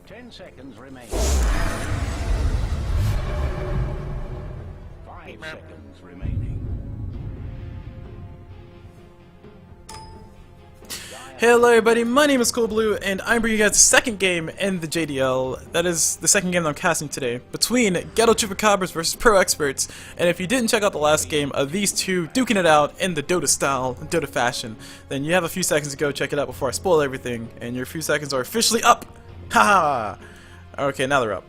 10 seconds remaining. 5 seconds remaining. Hello everybody, my name is CulBlu, and I'm bringing you guys the second game in the JDL. That is the second game that I'm casting today, between Ghetto Chupracabras versus proXperts. And if you didn't check out the last game of these two duking it out in the Dota style, Dota fashion, then you have a few seconds to go check it out before I spoil everything, and your few seconds are officially up! Haha! Okay, now they're up.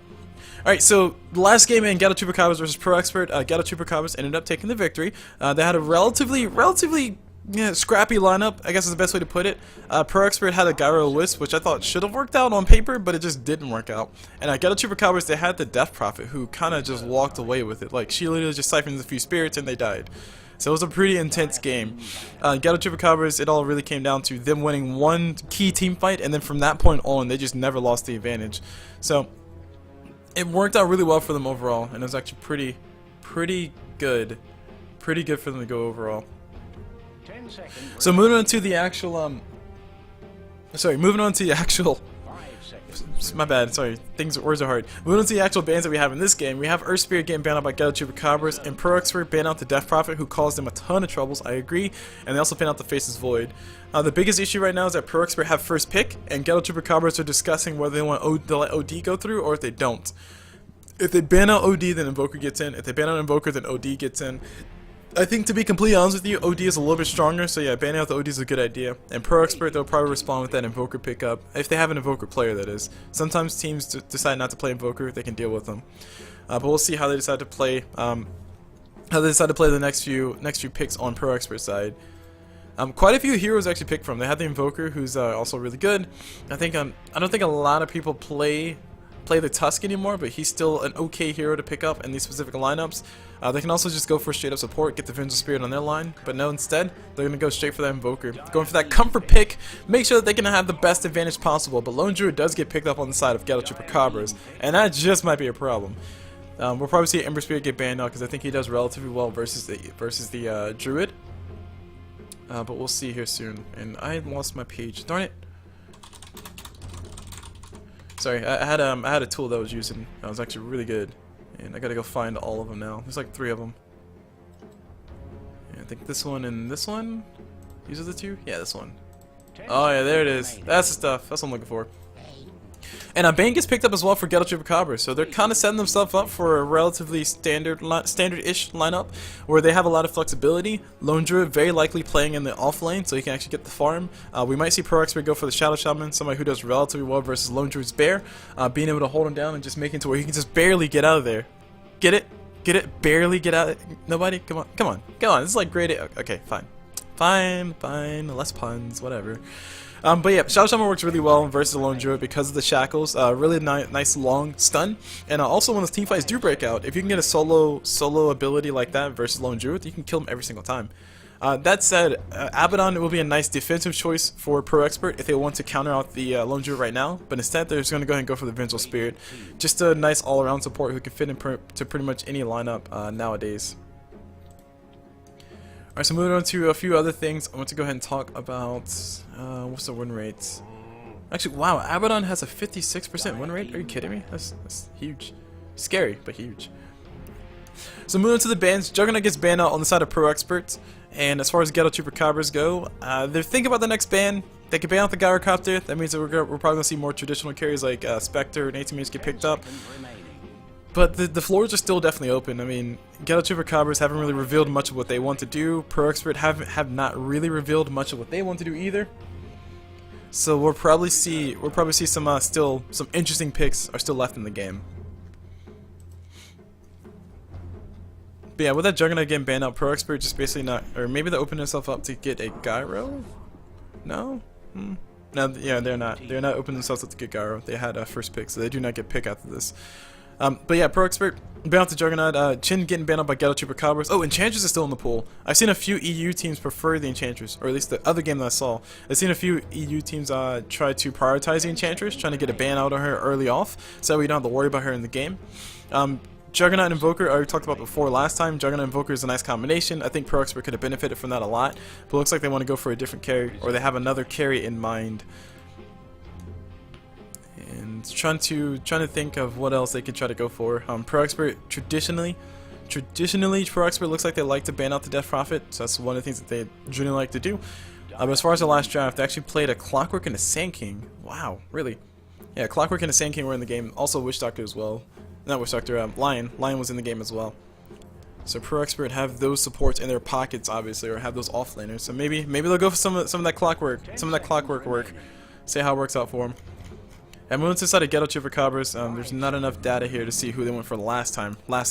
Alright, so the last game in Ghetto Chupracabras versus proXpert, Ghetto Chupracabras ended up taking the victory. They had a relatively scrappy lineup, I guess is the best way to put it. proXpert had a Gyro Wisp, which I thought should have worked out on paper, but it just didn't work out. And Ghetto Chupracabras, they had the Death Prophet, who kind of just walked away with it. Like, she literally just siphoned a few spirits and they died. So it was a pretty intense game. Ghetto Chupracabras, it all really came down to them winning one key team fight, and then from that point on, they just never lost the advantage. So it worked out really well for them overall, and it was actually pretty good for them to go overall. So moving on to the actual my bad, sorry, words are hard. Moving on to the actual bans that we have in this game, we have Earth Spirit getting banned out by Ghetto Chupracabras, and proXpert banned out the Death Prophet, who caused them a ton of troubles, I agree, and they also banned out the Faceless Void. The biggest issue right now is that proXpert have first pick, and Ghetto Chupracabras are discussing whether they want to let OD go through or if they don't. If they ban out OD, then Invoker gets in. If they ban out Invoker, then OD gets in. I think, to be completely honest with you, OD is a little bit stronger, so yeah, banning out the OD is a good idea. And proXpert, they'll probably respond with that Invoker pickup, if they have an Invoker player, that is. Sometimes teams decide not to play Invoker, they can deal with them. But we'll see how they decide to play. The next few picks on proXpert side. Quite a few heroes actually picked from. They had the Invoker, who's also really good. I don't think a lot of people play the Tusk anymore, but he's still an okay hero to pick up in these specific lineups. They can also just go for straight up support, get the Vengeful Spirit on their line, but no, instead they're going to go straight for that Invoker, going for that comfort pick, make sure that they can have the best advantage possible. But Lone Druid does get picked up on the side of Ghetto Chupracabras, and that just might be a problem. We'll probably see Ember Spirit get banned now, because I think he does relatively well versus the Druid. But we'll see here soon. And I lost my page, darn it. Sorry, I had a tool that I was using that was actually really good, and I gotta go find all of them now. There's like 3 of them. Yeah, I think this one and this one. These are the 2. Yeah, this one. Oh yeah, there it is. That's the stuff. That's what I'm looking for. And Bane gets picked up as well for Ghetto Chupracabras, so they're kind of setting themselves up for a relatively standard-ish lineup where they have a lot of flexibility. Lone Druid very likely playing in the off lane, so he can actually get the farm. We might see proXpert go for the Shadow Shaman, somebody who does relatively well versus Lone Druid's Bear, being able to hold him down and just make it to where he can just barely get out of there. Get it? Get it? Barely get out? Nobody? Come on. This is like grade 8. Okay, fine, less puns, whatever. But yeah, Shadow Shaman works really well versus Lone Druid because of the shackles. Really nice long stun, and also when those team fights do break out, if you can get a solo ability like that versus Lone Druid, you can kill him every single time. That said, Abaddon will be a nice defensive choice for proXpert if they want to counter out the Lone Druid right now, but instead they're just going to go ahead and go for the Vengeful Spirit. Just a nice all-around support who can fit into pretty much any lineup nowadays. Alright, so moving on to a few other things, I want to go ahead and talk about, what's the win rate? Actually, wow, Abaddon has a 56% win rate? Are you kidding me? That's huge. Scary, but huge. So moving on to the bans, Juggernaut gets banned out on the side of proXpert, and as far as Ghetto Chupracabras go, they're thinking about the next ban. They could ban out the Gyrocopter. That means that we're probably going to see more traditional carries like Spectre and 18 minutes get picked up. But the floors are still definitely open. I mean, Ghetto Chupracabras haven't really revealed much of what they want to do. proXpert have not really revealed much of what they want to do either. So we'll probably see some interesting picks are still left in the game. But yeah, with that Juggernaut getting banned out, proXpert just basically not, or maybe they're opening themselves up to get a Gyro. No. No, yeah, they're not opening themselves up to get Gyro. They had a first pick, so they do not get pick after this. But yeah, proXpert banned out the Juggernaut. Chin getting banned out by Ghetto Chupracabras. Oh, Enchantress is still in the pool. I've seen a few EU teams prefer the Enchantress, or at least the other game that I saw. I've seen a few EU teams try to prioritize the Enchantress, trying to get a ban out on her early off, so we don't have to worry about her in the game. Juggernaut and Invoker, I talked about before last time. Juggernaut and Invoker is a nice combination. I think proXpert could have benefited from that a lot, but it looks like they want to go for a different carry, or they have another carry in mind. And Trying to think of what else they could try to go for. proXpert traditionally proXpert looks like they like to ban out the Death Prophet, so that's one of the things that they generally like to do. But as far as the last draft, they actually played a Clockwork and a Sand King. Wow, really? Yeah, Clockwork and a Sand King were in the game. Also Witch Doctor as well. Not Witch Doctor, Lion. Lion was in the game as well. So proXpert have those supports in their pockets, obviously, or have those offlaners. So maybe they'll go for some of that Clockwork work. See how it works out for them. And moving to the side of Ghetto Chupracabras, there's not enough data here to see who they went for last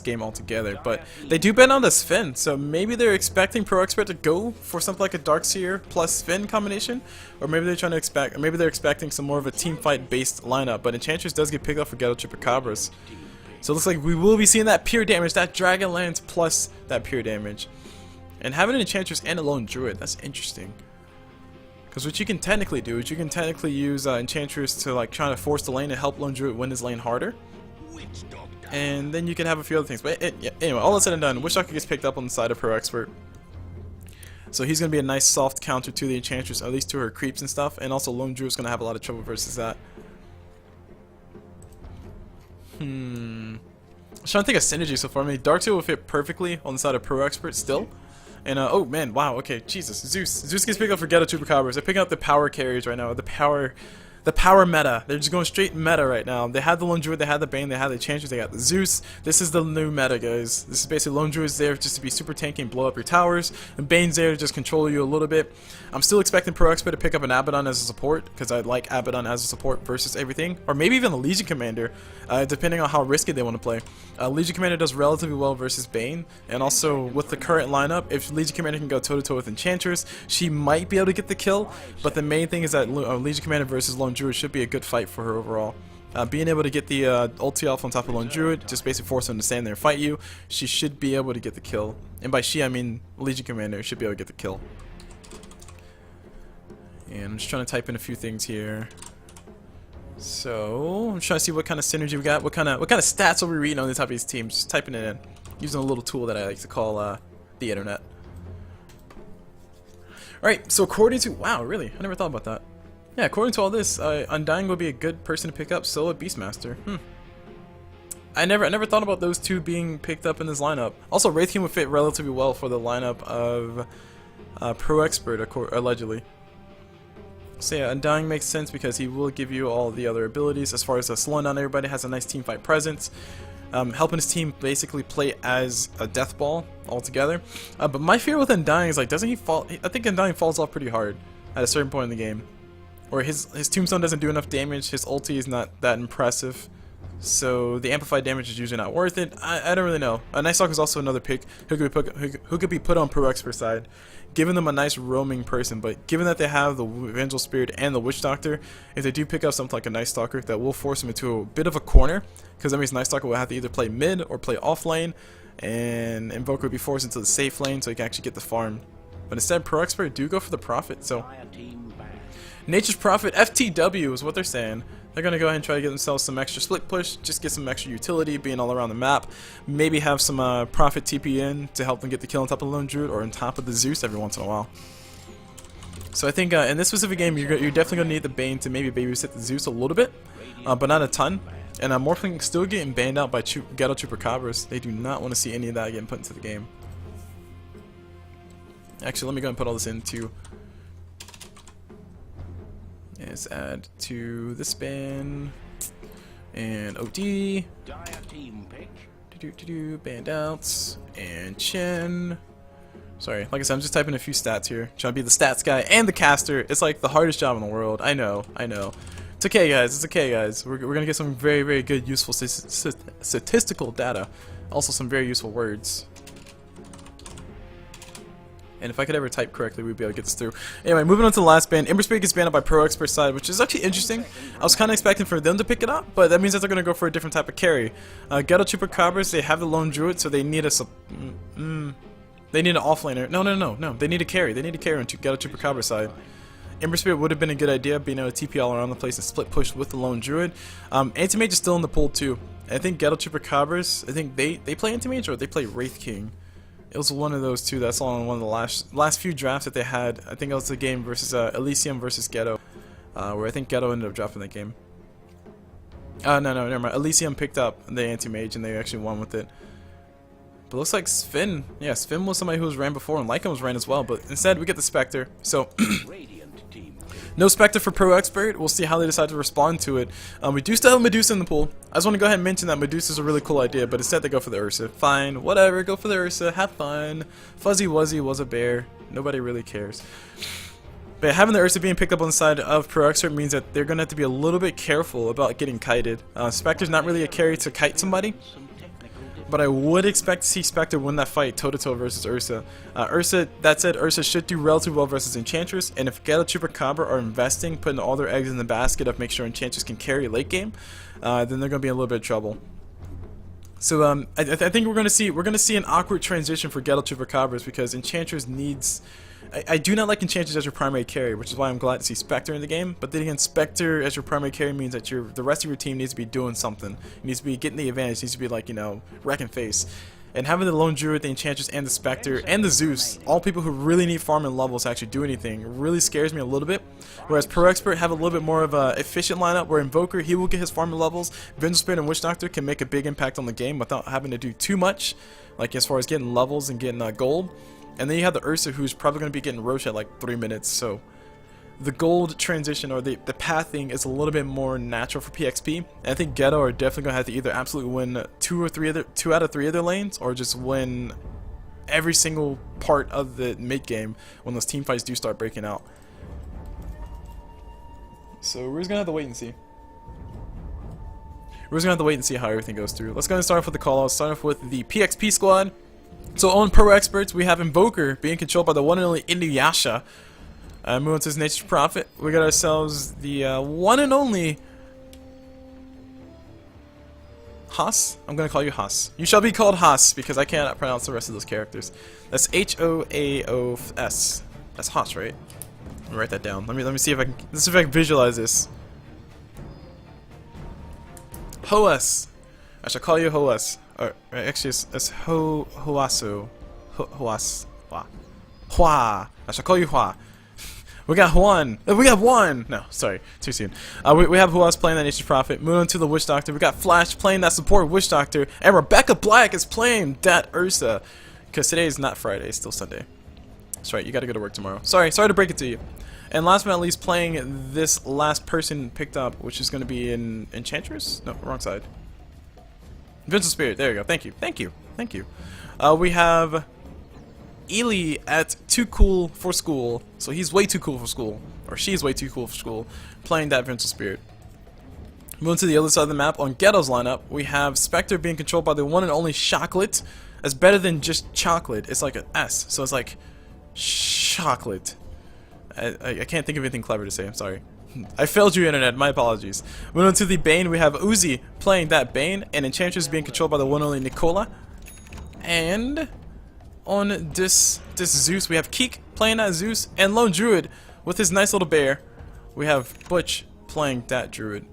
game altogether. But they do ban on the Sven, so maybe they're expecting proXpert to go for something like a Darkseer plus Sven combination, or maybe they're expecting some more of a team fight based lineup. But Enchantress does get picked up for Ghetto Chupracabras, so it looks like we will be seeing that pure damage, that Dragonlance plus that pure damage, and having an Enchantress and a Lone Druid. That's interesting. Because what you can technically do is you can technically use Enchantress to like try to force the lane and help Lone Druid win his lane harder. And then you can have a few other things. But yeah, anyway, all that's said and done, Witch Doctor gets picked up on the side of proXpert. So he's going to be a nice soft counter to the Enchantress, at least to her creeps and stuff. And also Lone Druid's going to have a lot of trouble versus that. I'm trying to think of synergy so far. I mean, Darkseer will fit perfectly on the side of proXpert still. And oh man, wow, okay, Jesus, Zeus gets picked up for Ghetto Chupracabras. They're picking up the power carriers right now, the power meta. They're just going straight meta right now. They had the Lone Druid, they had the Bane, they had the Enchantress, they got the Zeus. This is the new meta, guys. This is basically Lone Druid's there just to be super tanky and blow up your towers, and Bane's there to just control you a little bit. I'm still expecting proXpert to pick up an Abaddon as a support, because I like Abaddon as a support versus everything, or maybe even the Legion Commander, depending on how risky they want to play. Legion Commander does relatively well versus Bane, and also with the current lineup, if Legion Commander can go toe-to-toe with Enchantress, she might be able to get the kill, but the main thing is that Legion Commander versus Lone Druid should be a good fight for her overall. Being able to get the ulti off on top of Lone Druid, just basically force him to stand there and fight you, she should be able to get the kill. And by she, I mean Legion Commander should be able to get the kill. And I'm just trying to type in a few things here. So I'm trying to see what kind of synergy we got, what kind of stats are we reading on the top of these teams. Just typing it in, using a little tool that I like to call the internet. Alright, so according to, wow, really, I never thought about that. Yeah, according to all this, Undying would be a good person to pick up, so would Beastmaster. I never thought about those two being picked up in this lineup. Also, Wraith King would fit relatively well for the lineup of proXpert, allegedly. So yeah, Undying makes sense because he will give you all the other abilities as far as slowing down everybody, has a nice team fight presence, helping his team basically play as a death ball altogether. But my fear with Undying is like, doesn't he fall? I think Undying falls off pretty hard at a certain point in the game, or his tombstone doesn't do enough damage, his ulti is not that impressive, so the amplified damage is usually not worth it. I don't really know. Night Stalker is also another pick who could be put on proXpert side, giving them a nice roaming person. But given that they have the Vengeful Spirit and the Witch Doctor, if they do pick up something like a Night Stalker, that will force them into a bit of a corner, because that means Night Stalker will have to either play mid or play off lane, and Invoker will be forced into the safe lane so he can actually get the farm. But instead, proXpert do go for the Prophet. So Nature's Prophet, FTW is what they're saying. They're going to go ahead and try to get themselves some extra split push, just get some extra utility, being all around the map. Maybe have some Prophet TP in to help them get the kill on top of the Lone Druid or on top of the Zeus every once in a while. So I think in this specific game, you're definitely going to need the Bane to maybe babysit the Zeus a little bit, but not a ton. And Morphling still getting banned out by Ghetto Chupracabras. They do not want to see any of that getting put into the game. Actually, let me go and put all this into... Let's add to the spin and OD, band outs, and Chen. Sorry, like I said, I'm just typing a few stats here, trying to be the stats guy and the caster. It's like the hardest job in the world. I know. It's okay, guys. It's okay, guys. We're gonna get some very, very good, useful statistical data. Also, some very useful words. And if I could ever type correctly, we'd be able to get this through. Anyway, moving on to the last ban. Ember Spirit gets banned by proXpert side, which is actually interesting. I was kind of expecting for them to pick it up, but that means that they're going to go for a different type of carry. Ghetto Chupracabras, they have the Lone Druid, so they need a... they need an offlaner. No. They need a carry. They need a carry on Ghetto Chupracabra side. Ember Spirit would have been a good idea, being able to TP all around the place and split push with the Lone Druid. Anti-Mage is still in the pool too. I think Ghetto Chupracabras, I think they play Anti-Mage or they play Wraith King. It was one of those two. That's on one of the last few drafts that they had. I think it was the game versus Elysium versus Ghetto, where I think Ghetto ended up dropping that game. No, never mind. Elysium picked up the anti-mage and they actually won with it. But looks like Sven, yeah, Sven was somebody who was ran before, and Lycan was ran as well, but instead we get the Spectre. So, Radiant team. no Spectre for proXpert. We'll see how they decide to respond to it. We do still have Medusa in the pool. I just want to go ahead and mention that Medusa is a really cool idea, but instead they go for the Ursa. Fine, whatever, go for the Ursa, have fun. Fuzzy Wuzzy was a bear. Nobody really cares. But having the Ursa being picked up on the side of proXpert means that they're going to have to be a little bit careful about getting kited. Spectre's not really a carry to kite somebody, but I would expect to see Spectre win that fight toe-to-toe versus Ursa. That said, Ursa should do relatively well versus Enchantress, and if Ghetto Chupracabras are investing, putting all their eggs in the basket of make sure Enchantress can carry late game, then they're going to be in a little bit of trouble. So I think we're going to see an awkward transition for Ghetto Chupracabras because Enchantress needs. I do not like Enchantress as your primary carry, which is why I'm glad to see Spectre in the game. But then again, Spectre as your primary carry means that the rest of your team needs to be doing something. It needs to be getting the advantage. It needs to be like, you know, wrecking face. And having the Lone Druid, the Enchantress, and the Spectre, and the Zeus, all people who really need farming levels to actually do anything, really scares me a little bit. Whereas proXpert have a little bit more of a efficient lineup where Invoker, he will get his farming levels. Vengeful Spirit and Witch Doctor can make a big impact on the game without having to do too much, like as far as getting levels and getting gold. And then you have the Ursa, who's probably going to be getting Roche at like 3 minutes, so the gold transition or the pathing is a little bit more natural for PXP. And I think Ghetto are definitely going to have to either absolutely win 2 out of 3 of their lanes, or just win every single part of the mid game when those team fights do start breaking out. So we're just going to have to wait and see. We're just going to have to wait and see how everything goes through. Let's go ahead and start off with the call-outs. Start off with the PXP squad. So on proXperts, we have Invoker being controlled by the one and only Inuyasha. Moving on to his Nature's Prophet, we got ourselves the one and only Haas. I'm gonna call you Haas. You shall be called Haas because I cannot pronounce the rest of those characters. That's H-O-A-O-S. That's Haas, right? Let me write that down. Let me see if I can. Let's see if I can visualize this. Hoas. I shall call you Hoas. Or actually, it's Hoasu. Hoas. Hua. I shall call you Hua. We got Juan. We got one. No, sorry, too soon. We have Huas playing that Nature's Prophet. Moving on to the Witch Doctor. We got Flash playing that support Witch Doctor, and Rebecca Black is playing that Ursa. Because today is not Friday, it's still Sunday. That's right. You got to go to work tomorrow. Sorry to break it to you. And last but not least, playing this last person picked up, which is going to be in Enchantress. No, wrong side. Vengeful Spirit. There you go. Thank you. We have Ely at Too Cool for School, so he's way too cool for school, or she's way too cool for school, playing that Vengeful Spirit. Moving to the other side of the map, on Ghetto's lineup, we have Spectre being controlled by the one and only Chocolate. That's better than just chocolate, it's like an S, so it's like chocolate. I can't think of anything clever to say, I'm sorry. I failed you, internet, my apologies. Moving on to the Bane, we have Uzi playing that Bane, and Enchantress being controlled by the one and only Nicola. And on this Zeus, we have Keek playing that Zeus, and Lone Druid with his nice little bear. We have Butch playing that Druid.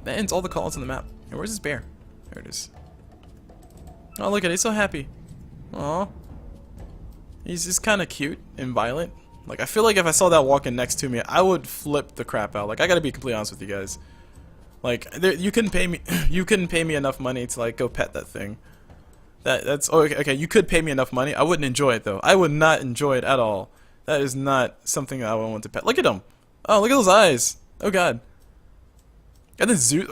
That ends all the calls on the map. And where's his bear? There it is. Oh, look at it, he's so happy. Aw. He's just kind of cute and violent. Like, I feel like if I saw that walking next to me, I would flip the crap out. Like, I gotta be completely honest with you guys. Like, you couldn't pay me enough money to like go pet that thing. That's okay. You could pay me enough money. I wouldn't enjoy it though. I would not enjoy it at all. That is not something I would want to pet. Look at him. Oh, look at those eyes. Oh god. And then Zeus.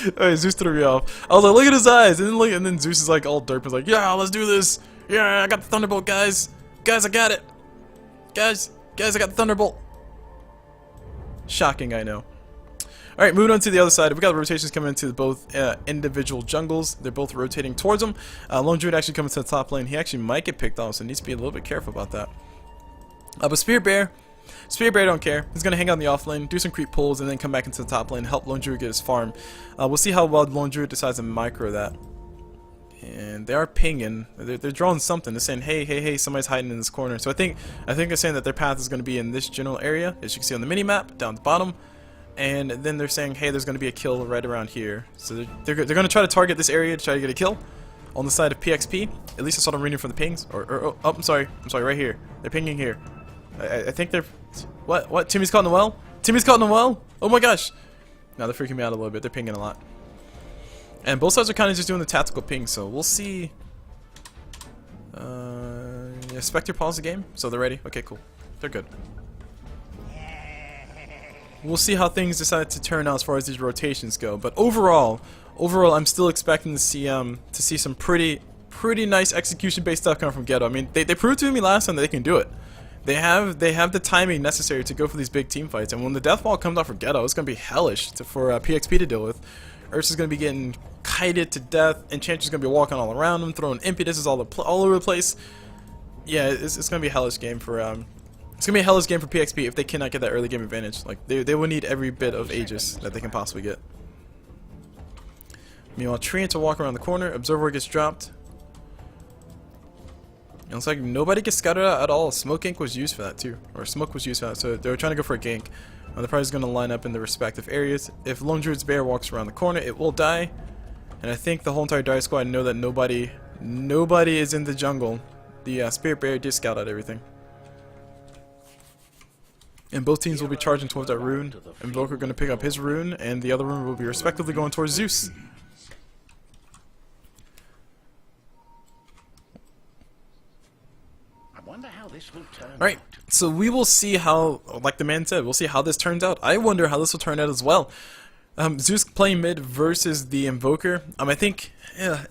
Alright, Zeus threw me off. I was like, look at his eyes, and then Zeus is like all derp. Is like, yeah, let's do this. Yeah, I got the Thunderbolt, guys. Guys, I got it. Guys, I got the Thunderbolt. Shocking, I know. Alright, moving on to the other side. We got rotations coming into both individual jungles. They're both rotating towards them. Lone Druid actually coming to the top lane. He actually might get picked off, so needs to be a little bit careful about that. But Spirit Bear don't care. He's going to hang out in the off lane, do some creep pulls, and then come back into the top lane, help Lone Druid get his farm. We'll see how well Lone Druid decides to micro that. And they are pinging. They're drawing something. They're saying, hey, somebody's hiding in this corner. So I think they're saying that their path is going to be in this general area, as you can see on the mini map down at the bottom. And then they're saying, hey, there's going to be a kill right around here. So they're going to try to target this area to try to get a kill on the side of PXP. At least that's what I'm reading from the pings. Oh, I'm sorry, right here. They're pinging here. I think they're... What? Timmy's caught in the well? Timmy's caught in a well. Oh my gosh. Now they're freaking me out a little bit. They're pinging a lot. And both sides are kind of just doing the tactical ping, so we'll see. Yeah, Spectre paused the game, so they're ready. Okay, cool. They're good. We'll see how things decide to turn out as far as these rotations go. But overall, I'm still expecting to see some pretty nice execution-based stuff coming from Ghetto. I mean, they proved to me last time that they can do it. They have the timing necessary to go for these big team fights. And when the death ball comes out for Ghetto, it's gonna be hellish for PXP to deal with. Ursa's gonna be getting kited to death. Enchantress gonna be walking all around him, throwing impetuses all over the place. Yeah, it's gonna be a hellish game for It's gonna be a hellish game for PXP if they cannot get that early game advantage. Like they will need every bit of Aegis that they can possibly get. Meanwhile, Treant will walk around the corner. Observer gets dropped. It looks like nobody gets scouted out at all. Smoke Ink was used for that too, or Smoke was used for that. So they were trying to go for a gank. They're probably just gonna line up in the respective areas. If Lone Druid's Bear walks around the corner, it will die. And I think the whole entire Dire Squad know that nobody is in the jungle. The Spirit Bear did scout out everything. And both teams will be charging towards that rune. Invoker going to pick up his rune, and the other rune will be respectively going towards Zeus. I wonder how this will turn Alright, so we will see how, like the man said, we'll see how this turns out. I wonder how this will turn out as well. Zeus playing mid versus the Invoker. I think,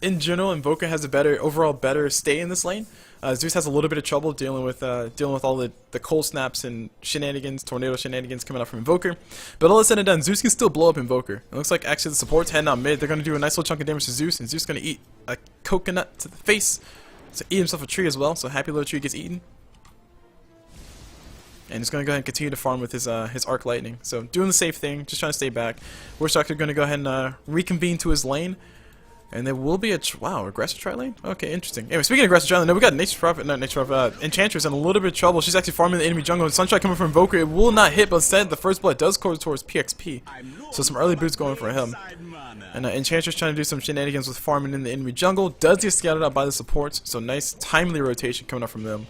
in general, Invoker has a overall better stay in this lane. Zeus has a little bit of trouble dealing with all the cold snaps and shenanigans, tornado shenanigans coming out from Invoker. But all said and done, Zeus can still blow up Invoker. It looks like actually the support's heading out mid. They're going to do a nice little chunk of damage to Zeus, and Zeus is going to eat a coconut to the face. So eat himself a tree as well. So happy little tree gets eaten. And he's going to go ahead and continue to farm with his Arc Lightning. So doing the safe thing, just trying to stay back. We're going to go ahead and reconvene to his lane. And there will be aggressive tri lane? Okay, interesting. Anyway, speaking of aggressive tri lane, we got Enchantress in a little bit of trouble. She's actually farming the enemy jungle. Sunstrike coming from Invoker. It will not hit, but instead the first blood does go towards PXP. So some early boots going for him. And Enchantress trying to do some shenanigans with farming in the enemy jungle. Does get scouted out by the supports. So nice, timely rotation coming up from them.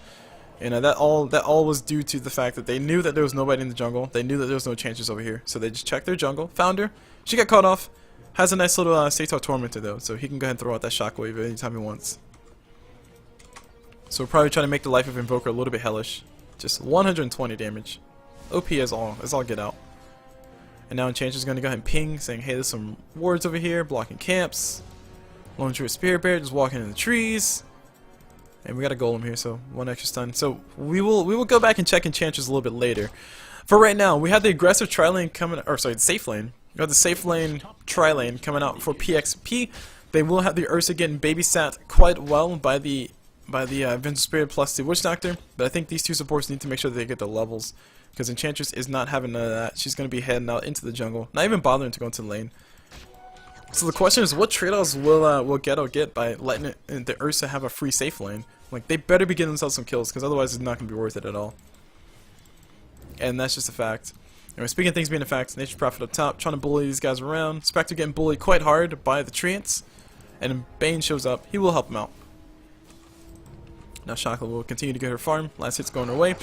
And that all was due to the fact that they knew that there was nobody in the jungle. They knew that there was no Enchantress over here. So they just checked their jungle, found her. She got caught off. Has a nice little Sator Tormentor though, so he can go ahead and throw out that shockwave anytime he wants. So we're probably trying to make the life of Invoker a little bit hellish. Just 120 damage. OP is all get out. And now Enchantress is going to go ahead and ping, saying, hey, there's some wards over here, blocking camps. Lone Druid Spirit Bear just walking in the trees. And we got a golem here, so one extra stun. So we will go back and check Enchantress a little bit later. For right now, we have the aggressive tri lane coming, or sorry, the safe lane. We got the safe lane, tri lane coming out for PXP. They will have the Ursa getting babysat quite well by the Vengeance Spirit plus the Witch Doctor. But I think these two supports need to make sure that they get the levels, because Enchantress is not having none of that. She's going to be heading out into the jungle, not even bothering to go into the lane. So the question is, what trade-offs will Ghetto get by letting the Ursa have a free safe lane? Like, they better be getting themselves some kills, because otherwise it's not going to be worth it at all. And that's just a fact. Anyway, speaking of things being a fact, Nature's Prophet up top, trying to bully these guys around. Spectre getting bullied quite hard by the Treants. And Bane shows up. He will help him out. Now Shakla will continue to get her farm. Last hits going her way.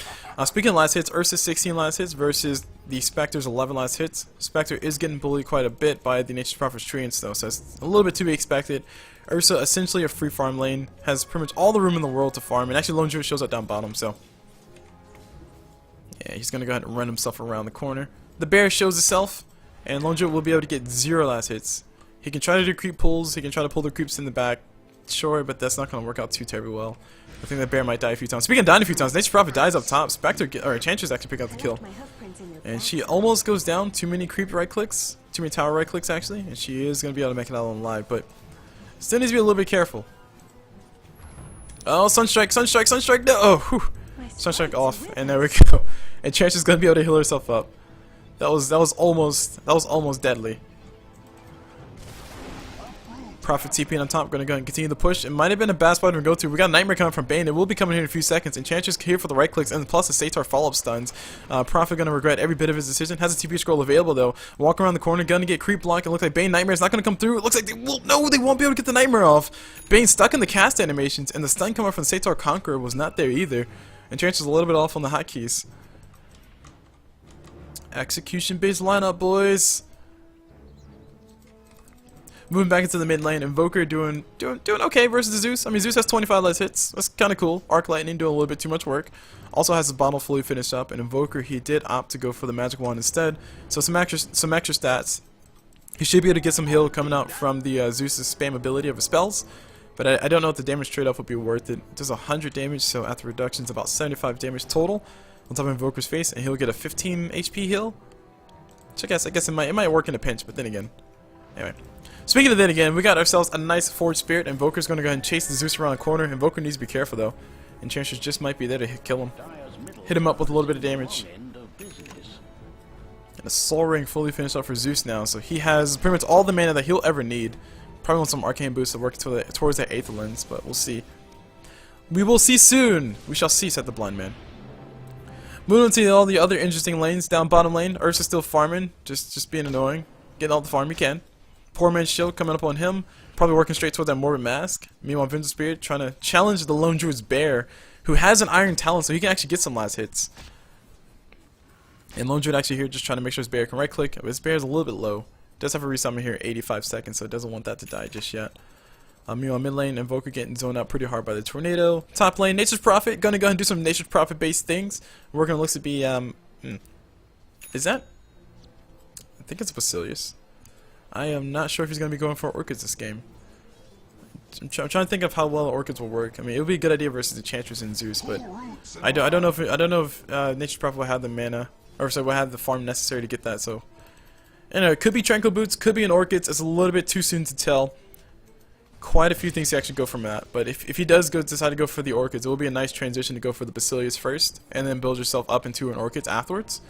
Speaking of last hits, Ursa's 16 last hits versus the Spectre's 11 last hits. Spectre is getting bullied quite a bit by the Nature's Prophet's Treants though, so it's a little bit to be expected. Ursa, essentially a free farm lane, has pretty much all the room in the world to farm, and actually Lone Druid shows up down bottom, so yeah, he's going to go ahead and run himself around the corner. The bear shows itself, and Lone Druid will be able to get 0 last hits. He can try to do creep pulls, he can try to pull the creeps in the back, sure, but that's not going to work out too terribly well. I think that bear might die a few times. Speaking of dying a few times, Nature's Prophet dies up top. Enchantress actually pick up the kill. And she almost goes down. Too many creep right clicks. Too many tower right clicks, actually. And she is going to be able to make it out alive, but still needs to be a little bit careful. Oh, Sunstrike, Sunstrike, Sunstrike, no! Oh, whew. Sunstrike off, and there we go. Enchantress is going to be able to heal herself up. That was almost deadly. Prophet TP on top, going to go ahead and continue the push. It might have been a bad spot to go to. We got Nightmare coming from Bane. It will be coming here in a few seconds. Enchantress here for the right clicks, and plus the Sator follow-up stuns. Prophet going to regret every bit of his decision. Has a TP scroll available though. Walk around the corner, going to get creep block. It looks like Bane Nightmare is not going to come through. It looks like they won't be able to get the Nightmare off. Bane stuck in the cast animations, and the stun coming from Sator Conqueror was not there either. Enchantress is a little bit off on the hotkeys. Execution-based lineup, boys. Moving back into the mid lane, Invoker doing okay versus the Zeus. I mean, Zeus has 25 less hits. That's kind of cool. Arc Lightning doing a little bit too much work. Also has his bottle fully finished up, and Invoker, he did opt to go for the Magic Wand instead. So some extra stats. He should be able to get some heal coming out from the Zeus's spam ability of his spells. But I don't know if the damage trade-off would be worth it. It does 100 damage, so after reduction, it's about 75 damage total on top of Invoker's face, and he'll get a 15 HP heal. Which I guess it might work in a pinch, but then again. Anyway. Speaking of then again, we got ourselves a nice Forge Spirit. Invoker's going to go ahead and chase the Zeus around the corner. Invoker needs to be careful though. Enchanters just might be there to kill him. Hit him up with a little bit of damage. And a Soul Ring fully finished up for Zeus now, so he has pretty much all the mana that he'll ever need. Probably want some Arcane boosts to work towards that 8th lens, but we'll see. We will see soon! We shall see, said the blind man. Moving on to all the other interesting lanes. Down bottom lane, Ursa's still farming, just being annoying. Getting all the farm he can. Poor Man's Shield coming up on him, probably working straight toward that Morbid Mask. Meanwhile, Vengeance Spirit trying to challenge the Lone Druid's Bear, who has an Iron Talon, so he can actually get some last hits. And Lone Druid actually here just trying to make sure his Bear can right click. But his Bear is a little bit low. Does have a resummon here, 85 seconds, so it doesn't want that to die just yet. Meanwhile, mid lane, Invoker getting zoned out pretty hard by the Tornado. Top lane, Nature's Prophet, gonna go ahead and do some Nature's Prophet based things. We're gonna look to be, is that? I think it's Basilius. I am not sure if he's going to be going for Orchids this game. I'm trying to think of how well Orchids will work. I mean, it would be a good idea versus the Enchantress and Zeus, but I don't know if Nature's Prophet will have the mana, or so will have the farm necessary to get that. So, it could be Tranquil Boots, could be an Orchids. It's a little bit too soon to tell. Quite a few things to actually go from that, but if he does decide to go for the Orchids, it will be a nice transition to go for the Basilius first, and then build yourself up into an Orchids afterwards.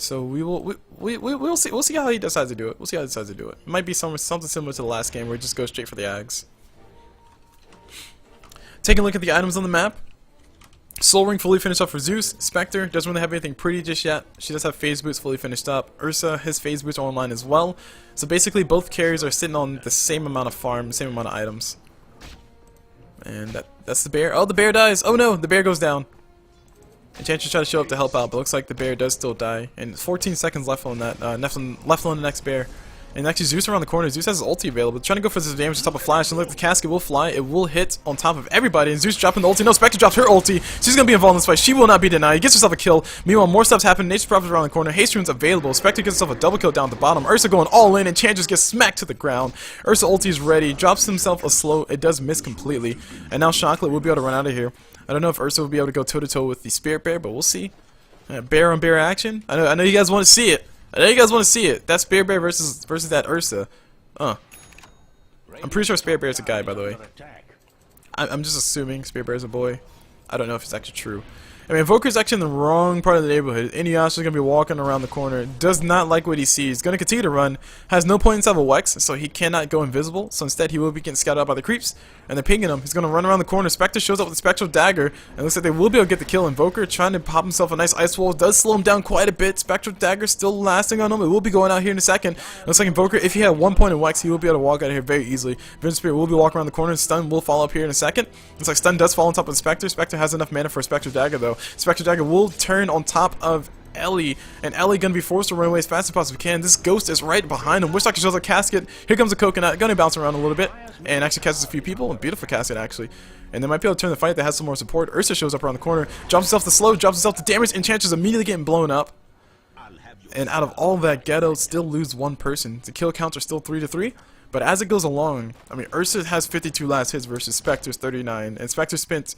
So we'll see how he decides to do it. We'll see how he decides to do it. It might be something similar to the last game where he just goes straight for the Ags. Taking a look at the items on the map. Soul Ring fully finished up for Zeus. Spectre doesn't really have anything pretty just yet. She does have Phase Boots fully finished up. Ursa, his Phase Boots are online as well. So basically both carries are sitting on the same amount of farm, the same amount of items. And that's the bear. Oh, the bear dies. Oh no, the bear goes down. Enchantress try to show up to help out, but looks like the bear does still die. And 14 seconds left on that, left on the next bear. And actually Zeus around the corner. Zeus has his ulti available. Trying to go for this damage on top of Flash. And look, the casket will fly. It will hit on top of everybody. And Zeus dropping the ulti. No, Spectre drops her ulti. She's going to be involved in this fight. She will not be denied. He gets herself a kill. Meanwhile, more stuff's happening. Nature's Prophet around the corner. Haste Rune's available. Spectre gets herself a double kill down at the bottom. Ursa going all in. Enchantress gets smacked to the ground. Ursa ulti is ready. Drops himself a slow. It does miss completely. And now Chocolate will be able to run out of here. I don't know if Ursa will be able to go toe-to-toe with the Spirit Bear, but we'll see. Bear on bear action. I know you guys want to see it. That's Spirit Bear versus that Ursa. I'm pretty sure Spirit Bear is a guy, by the way. I'm just assuming Spirit Bear is a boy. I don't know if it's actually true. I mean, Invoker's actually in the wrong part of the neighborhood. Inuyasha's gonna be walking around the corner. Does not like what he sees. Gonna continue to run. Has no point inside of a Wex, so he cannot go invisible. So instead, he will be getting scouted out by the creeps, and they're pinging him. He's gonna run around the corner. Spectre shows up with a Spectral Dagger, and looks like they will be able to get the kill. Invoker trying to pop himself a nice Ice Wall. Does slow him down quite a bit. Spectral Dagger still lasting on him. It will be going out here in a second. Looks like Invoker, if he had 1 point in Wex, he will be able to walk out of here very easily. Vengeance Spirit will be walking around the corner. Stun will fall up here in a second. Looks like Stun does fall on top of Spectre. Spectre has enough mana for a Spectral Dagger, though. Spectral Dagger will turn on top of Ellie, and Ellie gonna be forced to run away as fast as possibly can. This Ghost is right behind him. Wishlock shows a casket. Here comes a Coconut, gonna bounce around a little bit, and actually catches a few people. A beautiful casket, actually. And they might be able to turn the fight. That has some more support. Ursa shows up around the corner, drops himself to slow, drops himself to damage. Enchantress immediately getting blown up. And out of all that, Ghetto still lose one person. The kill counts are still 3-3. But as it goes along, I mean, Ursa has 52 last hits versus Spectre's 39, and Spectre spent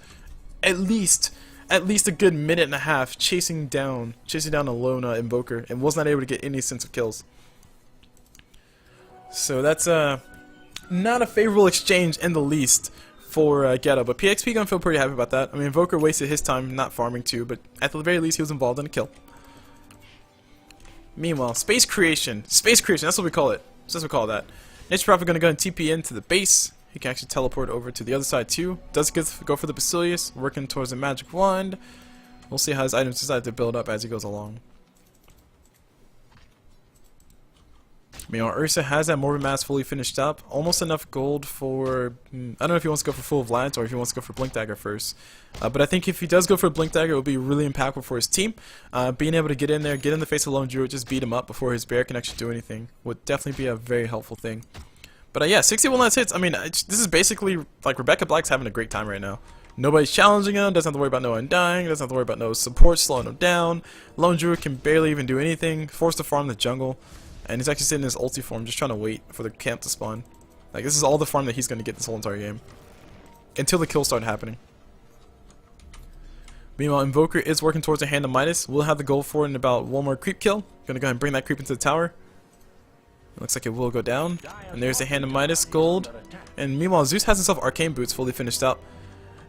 at least a good minute and a half chasing down a lone Invoker, and was not able to get any sense of kills. So that's not a favorable exchange in the least for Ghetto, but PXP gonna feel pretty happy about that. I mean, Invoker wasted his time not farming too, but at the very least he was involved in a kill. Meanwhile, Space Creation, that's what we call it. That's what we call that. Nature's Prophet gonna go and TP into the base. He can actually teleport over to the other side too. Does go for the Basilius, working towards the Magic Wand. We'll see how his items decide to build up as he goes along. Meanwhile, Ursa has that Morbid Mass fully finished up. Almost enough gold for... I don't know if he wants to go for Full of Lance or if he wants to go for Blink Dagger first. But I think if he does go for Blink Dagger, it will be really impactful for his team. Being able to get in there, get in the face of Lone Druid, just beat him up before his bear can actually do anything would definitely be a very helpful thing. But yeah, 61 last hits. I mean, this is basically like Rebecca Black's having a great time right now. Nobody's challenging him, doesn't have to worry about no one dying, doesn't have to worry about no support slowing him down. Lone Druid can barely even do anything, forced to farm the jungle. And he's actually sitting in his ulti form, just trying to wait for the camp to spawn. Like, this is all the farm that he's going to get this whole entire game. Until the kills start happening. Meanwhile, Invoker is working towards a hand of Midas. We'll have the goal for it in about one more creep kill. Gonna go ahead and bring that creep into the tower. It looks like it will go down. And there's a hand of Midas gold. And meanwhile, Zeus has himself Arcane Boots fully finished up.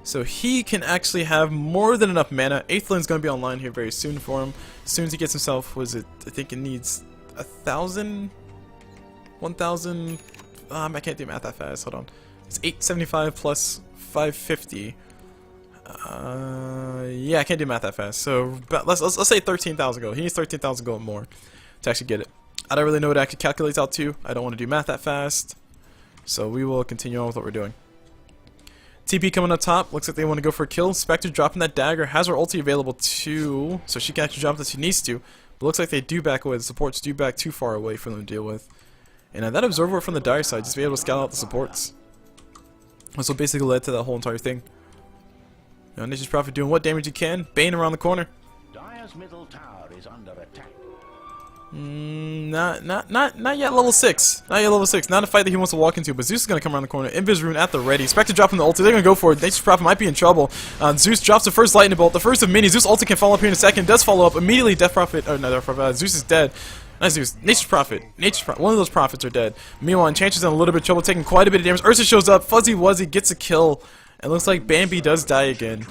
So he can actually have more than enough mana. 8th lane's going to be online here very soon for him. As soon as he gets himself, I think it needs 1,000? 1,000? I can't do math that fast. Hold on. It's 875 plus 550. Yeah, I can't do math that fast. So let's say 13,000 gold. He needs 13,000 gold more to actually get it. I don't really know what it actually calculates out to. I don't want to do math that fast. So we will continue on with what we're doing. TP coming up top. Looks like they want to go for a kill. Spectre dropping that dagger. Has her ulti available too, so she can actually drop it if she needs to. But looks like they do back away. The supports do back too far away for them to deal with. And that Observer from the dire side, just be able to scout out the supports. That's what basically led to that whole entire thing. Now, Nature's Prophet doing what damage he can. Bane around the corner. Dire's middle tower is under attack. Not yet level 6. Not yet level 6. Not a fight that he wants to walk into, but Zeus is going to come around the corner. Invis Rune at the ready. Spectre dropping the ulti. They're going to go for it. Nature's Prophet might be in trouble. Zeus drops the first lightning bolt. The first of many. Zeus ulti can follow up here in a second. Does follow up. Immediately Death Prophet. Oh, no, Death Prophet. Zeus is dead. Not Zeus. Nature's Prophet. One of those prophets are dead. Meanwhile, Enchantress in a little bit of trouble, taking quite a bit of damage. Ursa shows up. Fuzzy Wuzzy gets a kill. It looks like Bambi does die again.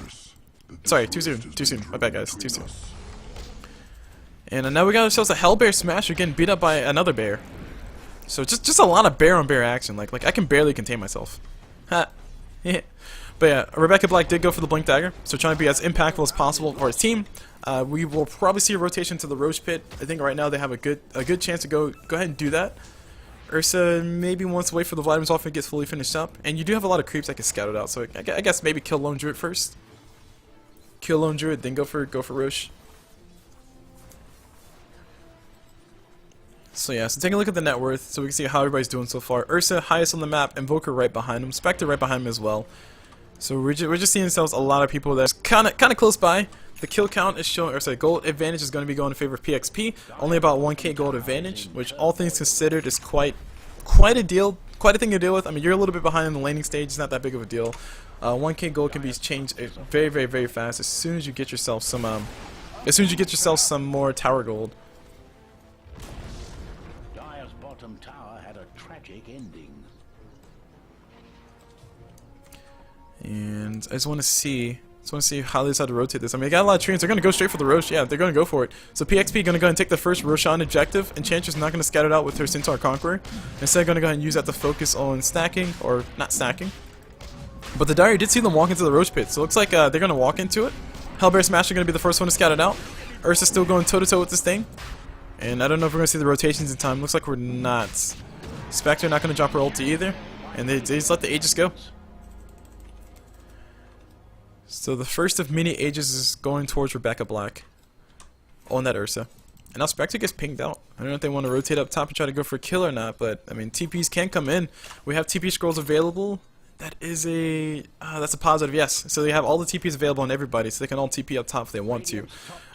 Sorry, too soon. Too soon. My bad, guys. Too soon. And now we got ourselves a Hellbear Smasher getting beat up by another bear. So just a lot of bear on bear action. Like I can barely contain myself. Ha. Yeah. But yeah, Rebecca Black did go for the Blink Dagger, so trying to be as impactful as possible for his team. We will probably see a rotation to the Roach Pit. I think right now they have a good chance to go ahead and do that. Ursa maybe wants to wait for the Vladimir's off and gets fully finished up. And you do have a lot of creeps that can scout it out, so I guess maybe kill Lone Druid first. Kill Lone Druid, then go for Roche. So yeah, so take a look at the net worth so we can see how everybody's doing so far. Ursa highest on the map, Invoker right behind him, Spectre right behind him as well. So we're just seeing ourselves a lot of people that's kind of close by. The kill count is showing, or sorry, gold advantage is going to be going in favor of PXP. Only about 1k gold advantage, which all things considered is quite a deal, quite a thing to deal with. I mean, you're a little bit behind in the laning stage, it's not that big of a deal. 1k gold can be changed very fast as soon as you get yourself some more tower gold. Dire's bottom tower had a tragic ending. And I just want to see how they decide to rotate this. I mean, they got a lot of treants. They're going to go straight for the Roche. Yeah, they're going to go for it. So PXP going to go ahead and take the first Roshan objective. Enchantress not going to scatter it out with her Centaur Conqueror. Instead, going to go ahead and use that to focus on stacking, or not stacking. But the Dire did see them walk into the Roach Pit, so it looks like they're going to walk into it. Hellbear Smasher going to be the first one to scout it out. Ursa's still going toe-to-toe with this thing. And I don't know if we're going to see the rotations in time. Looks like we're not. Spectre not going to drop her ulti either. And they just let the Aegis go. So the first of many Aegis is going towards Rebecca Black on that Ursa. And now Spectre gets pinged out. I don't know if they want to rotate up top and try to go for a kill or not, but I mean, TPs can come in. We have TP scrolls available. That is that's a positive, yes. So they have all the TPs available on everybody, so they can all TP up top if they want to.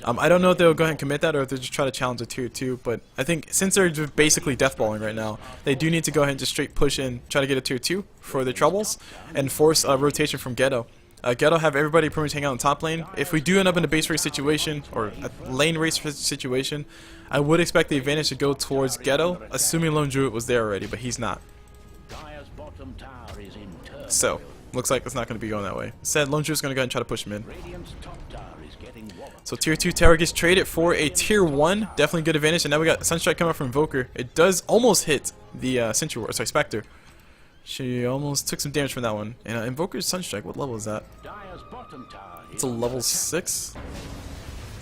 I don't know if they'll go ahead and commit that or if they'll just try to challenge a tier 2, but I think since they're just basically deathballing right now, they do need to go ahead and just straight push in, try to get a tier 2 for their troubles, and force a rotation from Ghetto. Ghetto have everybody pretty much hang out in top lane. If we do end up in a base race situation, or a lane race situation, I would expect the advantage to go towards Ghetto, assuming Lone Druid was there already, but he's not. So, looks like it's not going to be going that way. Instead, Lone Druid's going to go ahead and try to push him in. So tier 2 tower gets traded for a tier 1, definitely good advantage, and now we got Sunstrike coming up from Invoker. It does almost hit the Spectre. She almost took some damage from that one. And Invoker's Sunstrike, what level is that? It's a level 6.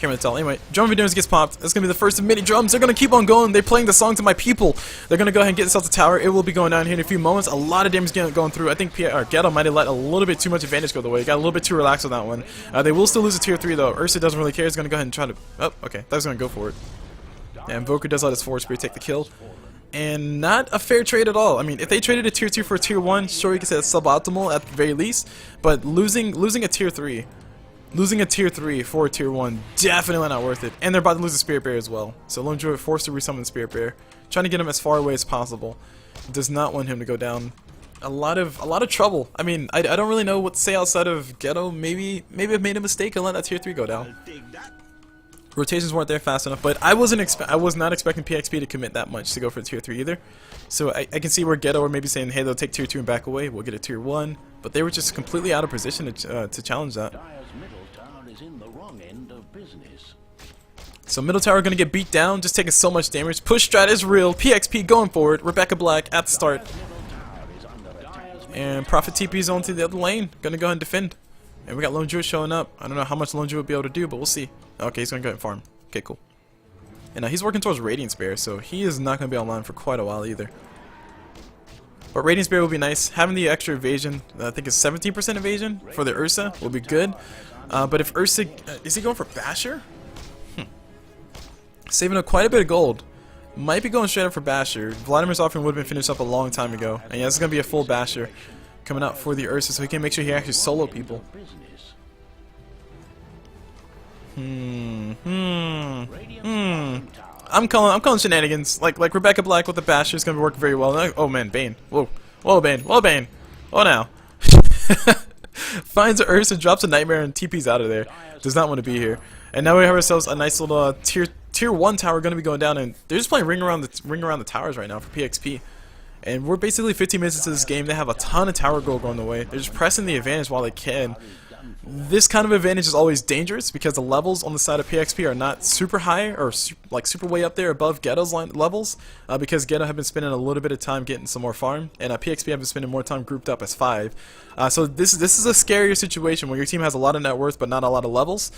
Can't really tell. Anyway, drum videos gets popped. That's gonna be the first of many drums. They're gonna keep on going. They're playing the song to my people. They're gonna go ahead and get this off the tower. It will be going down here in a few moments. A lot of damage going through. I think Ghetto might have let a little bit too much advantage go the way. Got a little bit too relaxed on that one. They will still lose a tier 3 though. Ursa doesn't really care. He's gonna go ahead and try to. Oh, okay. That was gonna go for it. And Invoker does let his forward spear take the kill. And not a fair trade at all. I mean, if they traded a tier 2 for a tier 1, sure you could say it's suboptimal at the very least. But losing a tier 3. Losing a tier 3 for a tier 1, definitely not worth it. And they're about to lose a Spirit Bear as well. So Lone Druid forced to resummon the Spirit Bear. Trying to get him as far away as possible. Does not want him to go down. A lot of trouble. I mean, I don't really know what to say outside of Ghetto. Maybe I've made a mistake and let that tier 3 go down. Rotations weren't there fast enough, but I was not expecting PXP to commit that much to go for tier 3 either. So I can see where Ghetto were maybe saying, hey, they'll take tier 2 and back away. We'll get a tier 1. But they were just completely out of position to challenge that. So middle tower going to get beat down, just taking so much damage. Push strat is real. PXP going forward. Rebecca Black at the start. And Prophet TP's onto the other lane. Going to go ahead and defend. And we got Lone Druid showing up. I don't know how much Lone Druid will be able to do, but we'll see. Okay, he's going to go ahead and farm. Okay, cool. And he's working towards Radiant Spear, so he is not going to be online for quite a while either. But Radiant Spear will be nice. Having the extra evasion, I think it's 17% evasion for the Ursa, will be good. But if Ursa... is he going for Basher? Saving up quite a bit of gold. Might be going straight up for Basher. Vladimir's offering would have been finished up a long time ago. And yeah, this is going to be a full Basher coming out for the Ursa, so he can make sure he actually solo people. I'm calling shenanigans. Like Rebecca Black with the Basher is going to work very well. Oh man, Bane. Whoa, Bane. Whoa, Bane. Oh now. Finds Ursa, drops a Nightmare, and TP's out of there. Does not want to be here. And now we have ourselves a nice little tier 1 tower going to be going down, and they're just playing ring around the towers right now for PXP. And we're basically 15 minutes into this game. They have a ton of tower gold going the way. They're just pressing the advantage while they can. This kind of advantage is always dangerous because the levels on the side of PXP are not super high or super way up there above Ghetto's levels, because Ghetto have been spending a little bit of time getting some more farm, and PXP have been spending more time grouped up as 5. So this is a scarier situation where your team has a lot of net worth but not a lot of levels,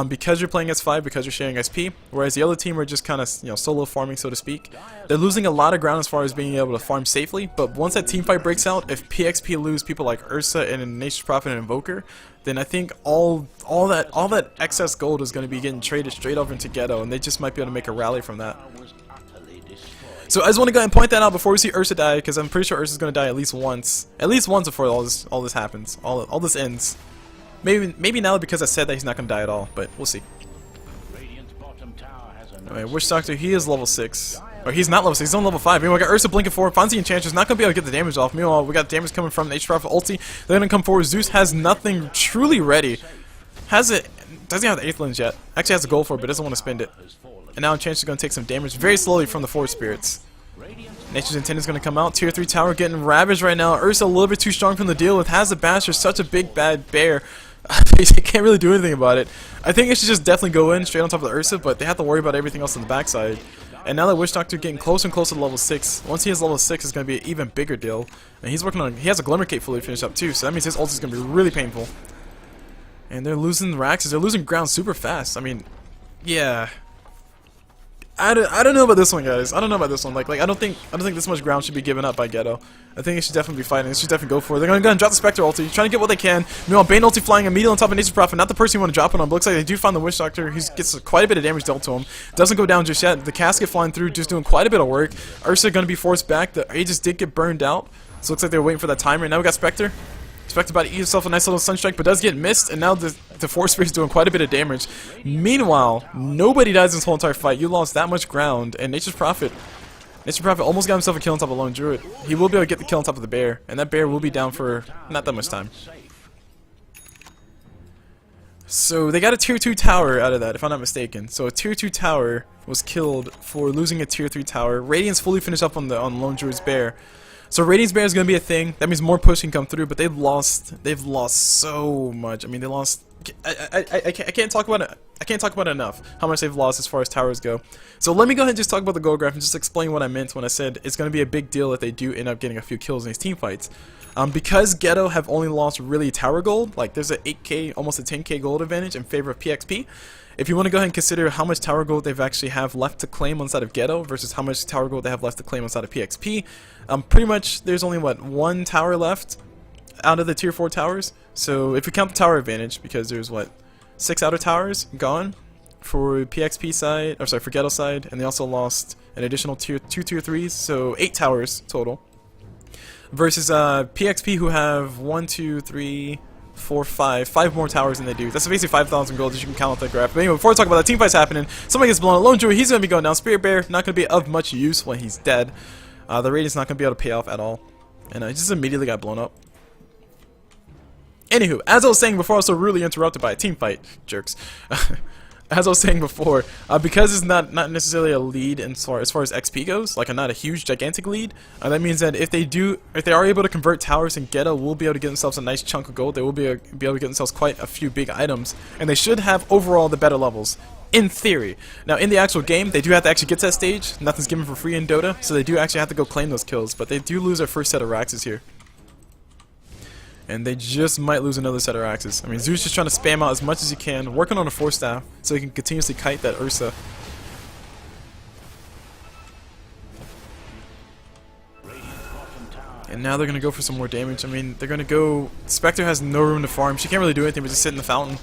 because you're playing as 5, because you're sharing SP, whereas the other team are just kind of solo farming, so to speak. They're losing a lot of ground as far as being able to farm safely, but once that team fight breaks out, if PXP lose people like Ursa and Nature's Prophet and Invoker, then I think all that excess gold is going to be getting traded straight over into Ghetto, and they just might be able to make a rally from that. So I just want to go ahead and point that out before we see Ursa die, because I'm pretty sure Ursa's going to die at least once before all this happens, all this ends. Maybe now because I said that he's not going to die at all, but we'll see. Alright, Witch Doctor, he is level 6. Or he's not level 6, he's on level 5. Meanwhile, we got Ursa blinking forward. Fonzie Enchantress not going to be able to get the damage off. Meanwhile, we got damage coming from Nature's Prophet ulti. They're going to come forward. Zeus has nothing truly ready. Doesn't have the 8th lens yet. Actually has the gold for it, but doesn't want to spend it. And now Enchantress is going to take some damage very slowly from the Forward Spirits. Nature's Intent is going to come out. Tier 3 tower getting ravaged right now. Ursa a little bit too strong from the deal with. Has the Basher, such a big bad bear. They can't really do anything about it. I think it should just definitely go in straight on top of the Ursa, but they have to worry about everything else on the backside. And now that Witch Doctor getting closer and closer to level 6. Once he has level 6, it's going to be an even bigger deal. And he's working on. He has a Glimmer Cape fully finished up too, so that means his ult is going to be really painful. And they're losing racks. They're losing ground super fast. I mean, yeah. I don't know about this one, guys. I don't know about this one. Like I don't think this much ground should be given up by Ghetto. I think it should definitely be fighting. It should definitely go for it. They're gonna go and drop the Spectre ulti, trying to get what they can. Meanwhile, Bane ulti flying immediately on top of Nature's Prophet. Not the person you want to drop it on. But looks like they do find the Witch Doctor. He gets quite a bit of damage dealt to him. Doesn't go down just yet. The casket flying through, just doing quite a bit of work. Ursa gonna be forced back. The Aegis did get burned out, so it looks like they're waiting for that timer. Now we got Spectre. Spectre about to eat himself a nice little Sunstrike, but does get missed, and now the Force Spirit is doing quite a bit of damage. Meanwhile, nobody dies in this whole entire fight. You lost that much ground, and Nature's Prophet almost got himself a kill on top of Lone Druid. He will be able to get the kill on top of the bear, and that bear will be down for not that much time. So they got a tier 2 tower out of that, if I'm not mistaken. So a tier 2 tower was killed for losing a tier 3 tower. Radiant's fully finished up on Lone Druid's bear. So Radiant's Bear is going to be a thing. That means more push can come through, but they've lost so much. I mean, they lost. I can't talk about it. I can't talk about it enough. How much they've lost as far as towers go. So let me go ahead and just talk about the gold graph and just explain what I meant when I said it's going to be a big deal if they do end up getting a few kills in these team fights. Because Ghetto have only lost really tower gold, like there's an 8k, almost a 10k gold advantage in favor of PXP. if you want to go ahead and consider how much tower gold they've actually have left to claim on side of Ghetto versus how much tower gold they have left to claim on side of PXP, pretty much there's only what, 1 tower left out of the tier 4 towers. So if we count the tower advantage, because there's what, 6 outer towers gone for PXP side, or sorry, for Ghetto side, and they also lost an additional 2 tier 3s, so 8 towers total. Versus PXP, who have 1, 2, 3, 4, 5 more towers than they do. That's basically 5,000 gold, as you can count with that graph. But anyway, before we talk about that, team fight's happening. Somebody gets blown up. Lone Druid, he's going to be going down. Spirit Bear, not going to be of much use when he's dead. The radiant's not going to be able to pay off at all. And he just immediately got blown up. Anywho, as I was saying before, I was so rudely interrupted by a team fight. Jerks. As I was saying before, because it's not necessarily a lead as far as XP goes, like not a huge, gigantic lead, that means that if they are able to convert towers in Ghetto, will be able to get themselves a nice chunk of gold. They will be able to get themselves quite a few big items, and they should have overall the better levels, in theory. Now, in the actual game, they do have to actually get to that stage. Nothing's given for free in Dota, so they do actually have to go claim those kills, but they do lose their first set of Raxes here. And they just might lose another set of axes. I mean, Zeus just trying to spam out as much as he can, working on a 4-staff, so he can continuously kite that Ursa. And now they're going to go for some more damage. I mean, they're going to go... Spectre has no room to farm. She can't really do anything but just sit in the fountain.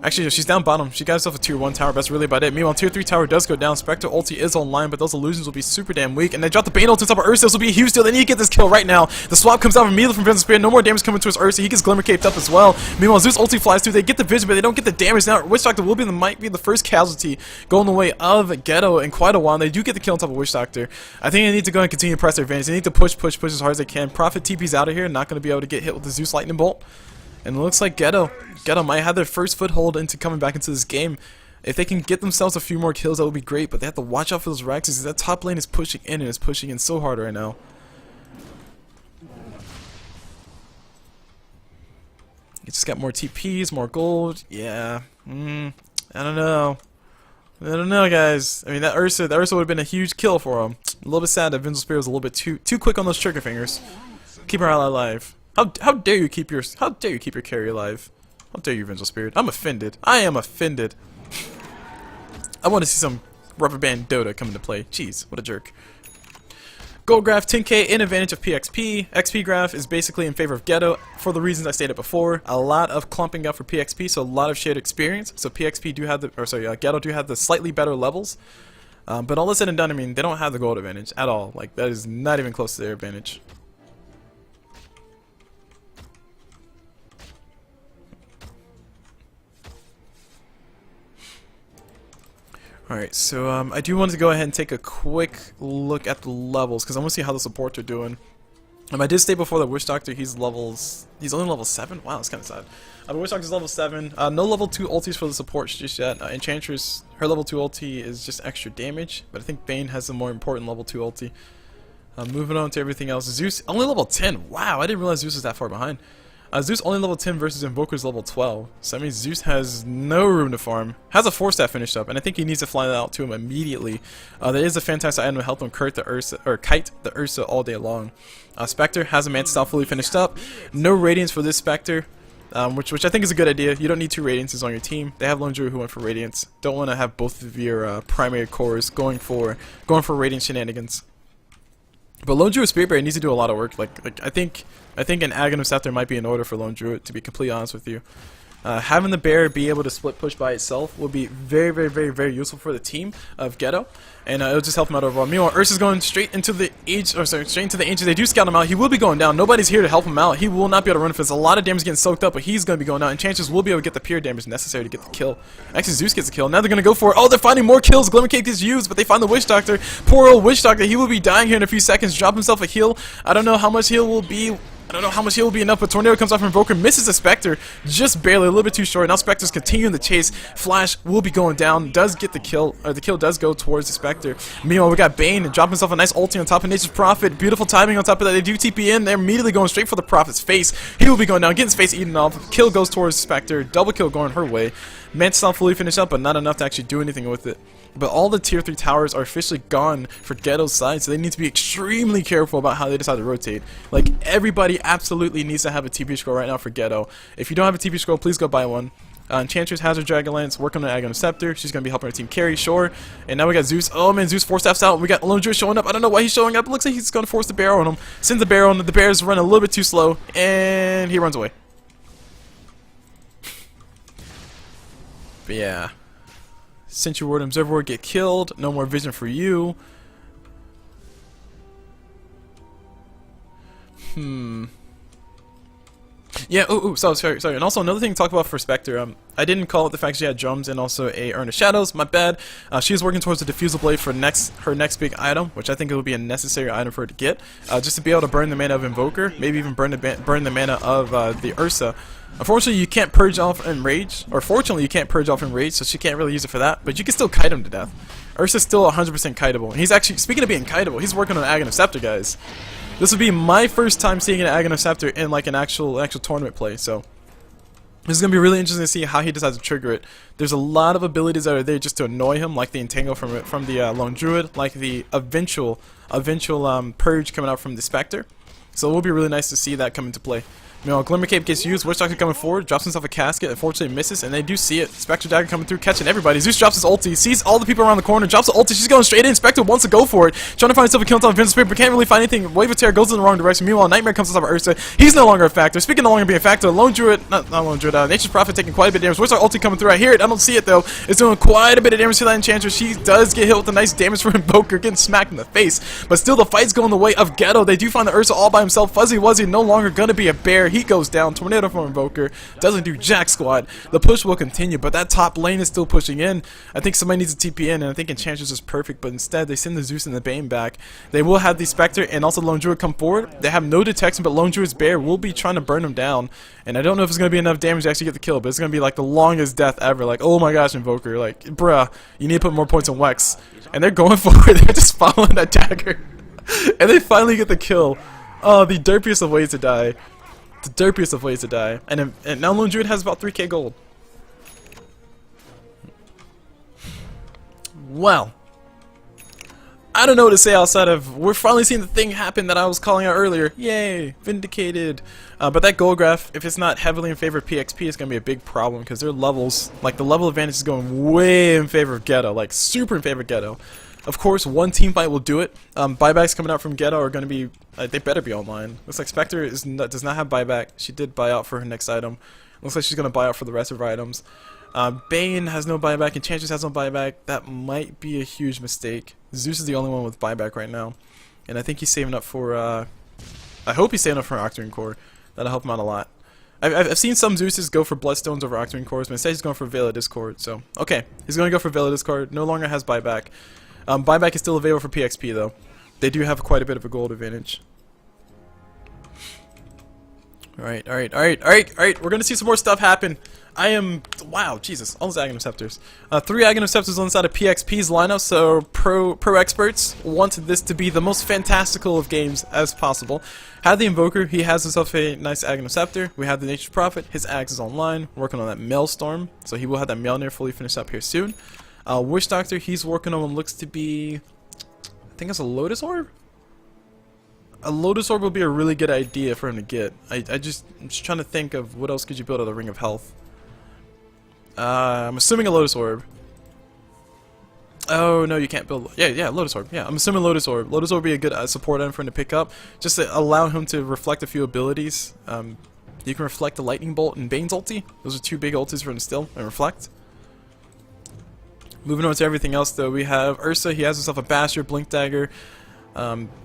Actually, she's down bottom. She got herself a tier 1 tower, but that's really about it. Meanwhile, tier 3 tower does go down. Spectre ulti is online, but those illusions will be super damn weak. And they drop the Bane ult on top of Ursa. This will be a huge deal. They need to get this kill right now. The swap comes out immediately from Vision Spear. No more damage coming to his Ursa. He gets Glimmer caped up as well. Meanwhile, Zeus ulti flies through. They get the vision, but they don't get the damage. Now, Witch Doctor might be the first casualty going the way of Ghetto in quite a while. And they do get the kill on top of Witch Doctor. I think they need to go and continue to press their advantage. They need to push as hard as they can. Prophet TP's out of here. Not going to be able to get hit with the Zeus Lightning Bolt. And it looks like Ghetto might have their first foothold into coming back into this game. If they can get themselves a few more kills, that would be great. But they have to watch out for those Raxes, because that top lane is pushing in and is pushing in so hard right now. You just got more TPs, more gold. Yeah. I don't know. I don't know, guys. I mean, that Ursa would have been a huge kill for him. A little bit sad that Vincent Spear was a little bit too quick on those trigger fingers. Keep her ally alive. How dare you keep your carry alive? How dare you, Vengeful Spirit? I'm offended. I am offended. I want to see some rubber band Dota come into play. Jeez, what a jerk. Gold graph 10k in advantage of PXP. XP graph is basically in favor of Ghetto for the reasons I stated before. A lot of clumping up for PXP, so a lot of shared experience. So PXP do have Ghetto do have the slightly better levels. But all this said and done, I mean, they don't have the gold advantage at all. Like, that is not even close to their advantage. Alright, so I do want to go ahead and take a quick look at the levels, because I want to see how the supports are doing. I did state before that Witch Doctor, he's only level 7? Wow, that's kind of sad. Witch Doctor's level 7. No level 2 ultis for the supports just yet. Enchantress, her level 2 ulti is just extra damage, but I think Bane has a more important level 2 ulti. Moving on to everything else. Zeus, only level 10. Wow, I didn't realize Zeus was that far behind. Zeus only level 10 versus Invoker's level 12. So that means Zeus has no room to farm. Has a 4-staff finished up, and I think he needs to fly that out to him immediately. That is a fantastic item to help him kite the Ursa all day long. Spectre has a Mantis style fully finished up. No Radiance for this Spectre, which I think is a good idea. You don't need 2 Radiances on your team. They have Lone Druid who went for Radiance. Don't want to have both of your primary cores going for Radiant shenanigans. But Lone Druid Spirit Bear needs to do a lot of work. I think an Aghanim out there might be in order for Lone Druid, to be completely honest with you. Having the bear be able to split push by itself will be very useful for the team of Ghetto, and it'll just help him out overall. Meanwhile, Ursa's going straight into the straight into the Ancient. They do scout him out. He will be going down. Nobody's here to help him out. He will not be able to run for this. A lot of damage getting soaked up, but he's going to be going down. And Chances will be able to get the pure damage necessary to get the kill. Actually, Zeus gets the kill. Now they're going to go for it. Oh, they're finding more kills. Glimmer Cape is used, but they find the Witch Doctor. Poor old Witch Doctor. He will be dying here in a few seconds. Drop himself a heal. I don't know how much heal will be. I don't know how much heal will be enough, but Tornado comes off from Invoker, misses the Spectre, just barely, a little bit too short. Now Spectre's continuing the chase. Flash will be going down, does get the kill, or the kill does go towards the Spectre. Meanwhile, we got Bane dropping himself a nice ulti on top of Nature's Prophet. Beautiful timing on top of that. They do TP in, they're immediately going straight for the Prophet's face. He will be going down, getting his face eaten off. Kill goes towards Spectre, double kill going her way. Mantis style fully finished up, but not enough to actually do anything with it. But all the tier 3 towers are officially gone for Ghetto's side, so they need to be extremely careful about how they decide to rotate. Like, everybody absolutely needs to have a TP scroll right now for Ghetto. If you don't have a TP scroll, please go buy one. Enchantress has her Dragon Lance, working on the Aghanim Scepter. She's going to be helping her team carry, sure. And now we got Zeus. Oh man, Zeus 4 staffs out. We got Lone Druid showing up. I don't know why he's showing up. It looks like he's going to force the bear on him. Sends the bear on him. The bear's running a little bit too slow, and he runs away. But yeah. Sentry Ward and Observer Ward get killed. No more vision for you. Yeah, sorry. And also another thing to talk about for Spectre, I didn't call it the fact she had drums and also a Urn of Shadows, my bad. She's working towards the Diffusal Blade for her next big item, which I think it will be a necessary item for her to get, just to be able to burn the mana of Invoker, maybe even burn the mana of the Ursa. Unfortunately, you can't purge off Enrage, or fortunately, you can't purge off Enrage, so she can't really use it for that, but you can still kite him to death. Ursa's still 100% kiteable, and he's actually, speaking of being kiteable, he's working on Aghanim Scepter, guys. This would be my first time seeing an Aghanim Scepter in like an actual tournament play, so this is going to be really interesting to see how he decides to trigger it. There's a lot of abilities that are there just to annoy him, like the Entangle from the Lone Druid, like the eventual Purge coming out from the Spectre. So it will be really nice to see that come into play. Meanwhile, Glimmer Cape gets used, Witch Doctor coming forward, drops himself a casket, unfortunately misses, and they do see it. Spectre Dagger coming through, catching everybody. Zeus drops his ulti, sees all the people around the corner, drops the ulti, she's going straight in. Spectre wants to go for it, trying to find himself a kill on Vince Spirit, but can't really find anything. Wave of Terror goes in the wrong direction. Meanwhile, Nightmare comes on top of Ursa. He's no longer a factor. Speaking of no longer being a factor, Lone Druid, not Lone Druid, Nature's Prophet taking quite a bit of damage. Where's our ulti coming through? I hear it, I don't see it though. It's doing quite a bit of damage to that Enchantress. She does get hit with a nice damage from Invoker, getting smacked in the face. But still, the fight's going the way of Ghetto. They do find the Ursa all by himself. Fuzzy Wuzzy no longer gonna be a bear. He goes down. Tornado from Invoker. Doesn't do jack squat. The push will continue, but that top lane is still pushing in. I think somebody needs to TP in, and I think Enchantress is perfect, but instead they send the Zeus and the Bane back. They will have the Spectre and also Lone Druid come forward. They have no detection, but Lone Druid's bear will be trying to burn him down, and I don't know if it's going to be enough damage to actually get the kill, but it's going to be like the longest death ever. Like, oh my gosh, Invoker, like, bruh, you need to put more points on Wex. And they're going for it. They're just following that dagger. And they finally get the kill. Oh, the derpiest of ways to die. The derpiest of ways to die. And now Lone Druid has about 3k gold. Well, I don't know what to say outside of we're finally seeing the thing happen that I was calling out earlier. Yay, vindicated. But that gold graph, if it's not heavily in favor of PXP, it's going to be a big problem because their levels, like the level advantage is going way in favor of Ghetto, like super in favor of Ghetto. Of course, one team fight will do it. Buybacks coming out from Ghetto are going to be, they better be online. Looks like Spectre does not have buyback. She did buy out for her next item. Looks like she's going to buy out for the rest of her items. Bane has no buyback, Enchantress has no buyback. That might be a huge mistake. Zeus is the only one with buyback right now. And I think he's saving up for, I hope he's saving up for an Octarine Core. That'll help him out a lot. I've seen some Zeuses go for Bloodstones over Octarine Cores, but instead he's going for Veil of Discord. So, okay, he's going to go for Veil of Discord. No longer has buyback. Buyback is still available for PXP though. They do have quite a bit of a gold advantage. Alright. We're gonna see some more stuff happen. Wow, Jesus, all those Aghanim Scepters. 3 Aghanim Scepters on the side of PXP's lineup, so proXperts wanted this to be the most fantastical of games as possible. Had the Invoker, he has himself a nice Aghanim Scepter. We have the Nature's Prophet, his axe is online, working on that Maelstrom, so he will have that Mjolnir fully finished up here soon. Witch Doctor, he's working on what looks to be, I think it's a Lotus Orb? A Lotus Orb would be a really good idea for him to get. I'm just trying to think of what else could you build out of the Ring of Health. I'm assuming a Lotus Orb. Oh, no, you can't build, yeah, Lotus Orb, yeah, I'm assuming Lotus Orb. Lotus Orb would be a good support item for him to pick up, just to allow him to reflect a few abilities. You can reflect the Lightning Bolt and Bane's ulti. Those are 2 big ultis for him to steal and reflect. Moving on to everything else though, we have Ursa, he has himself a Basher, Blink Dagger,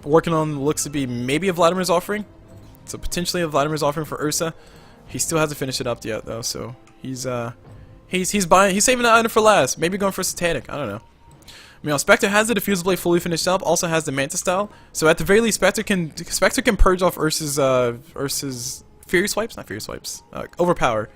working on looks to be maybe a Vladimir's Offering, so potentially a Vladimir's Offering for Ursa. He still hasn't finished it up yet though, so he's saving that item for last, maybe going for Satanic, I don't know. Meanwhile, Spectre has the Diffusal Blade fully finished up, also has the Manta Style, so at the very least Spectre can purge off Ursa's Fury Swipes, not Fury Swipes, Overpower.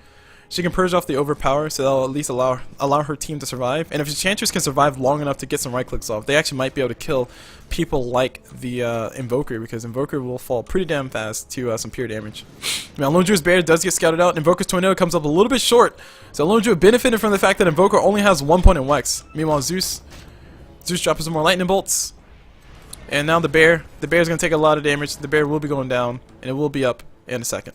She can purge off the Overpower, so that'll at least allow her team to survive. And if Enchantress can survive long enough to get some right clicks off, they actually might be able to kill people like the Invoker, because Invoker will fall pretty damn fast to some pure damage. Now, Lone Druid's Bear does get scouted out. Invoker's Tornado comes up a little bit short, so Lone Druid benefited from the fact that Invoker only has 1 point in Wex. Meanwhile, Zeus drops some more Lightning Bolts, and now the Bear's going to take a lot of damage. The Bear will be going down, and it will be up in a second.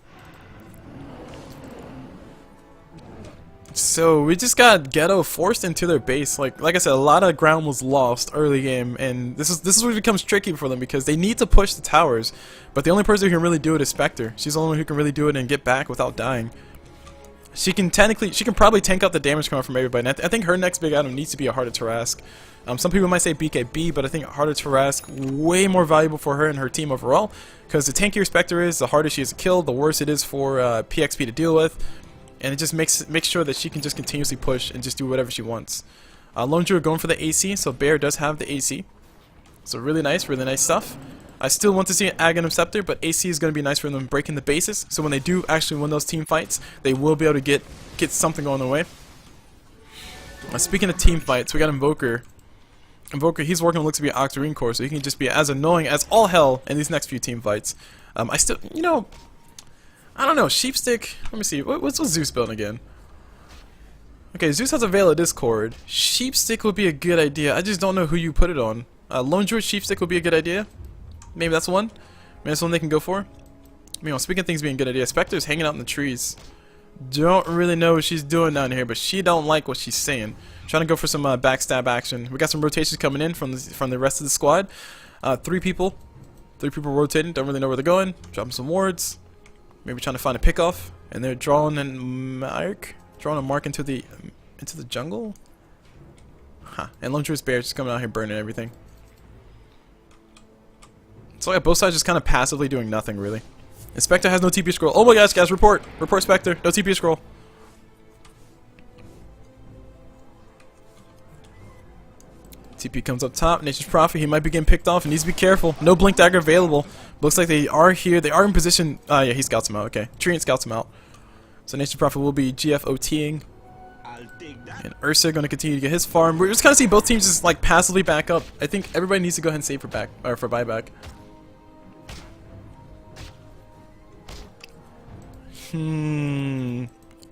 So we just got Ghetto forced into their base. Like I said, a lot of ground was lost early game, and this is where it becomes tricky for them because they need to push the towers, but the only person who can really do it is Spectre. She's the only one who can really do it and get back without dying. She can probably tank out the damage coming from everybody. And I think her next big item needs to be a Heart of Tarask. Some people might say BKB, but I think Heart of Tarask way more valuable for her and her team overall, because the tankier Spectre is, the harder she is to kill, the worse it is for PXP to deal with. And it just makes sure that she can just continuously push and just do whatever she wants. Lone Druid going for the AC, so Bear does have the AC. So really nice stuff. I still want to see an Aghanim Scepter, but AC is going to be nice for them breaking the bases. So when they do actually win those team fights, they will be able to get something on their way. Speaking of team fights, we got Invoker. Invoker, he's working on looks to be an Octarine core, so he can just be as annoying as all hell in these next few team fights. I still, you know, I don't know, Sheepstick, let me see, what's Zeus building again? Okay, Zeus has a Veil of Discord. Sheepstick would be a good idea, I just don't know who you put it on. Lone Druid Sheepstick would be a good idea. Maybe that's one. Maybe that's one they can go for. Meanwhile, speaking of things being a good idea, Spectre's hanging out in the trees. Don't really know what she's doing down here, but she don't like what she's saying. Trying to go for some backstab action. We got some rotations coming in from the rest of the squad. Three people rotating. Don't really know where they're going. Dropping some wards. Maybe trying to find a pickoff, and they're drawing a mark into the jungle. Huh. And Lone Druid's Bear just coming out here burning everything. So yeah, both sides just kind of passively doing nothing really. And Spectre has no TP scroll. Oh my gosh, guys, report Spectre. No TP scroll. TP comes up top. Nature's Prophet, he might be getting picked off and needs to be careful. No Blink Dagger available. Looks like they are here. They are in position. Yeah, he scouts him out. Okay. Treant scouts him out. So Nature's Prophet will be GFOTing. And Ursa going to continue to get his farm. We're just kind of seeing both teams just like passively back up. I think everybody needs to go ahead and save for buyback.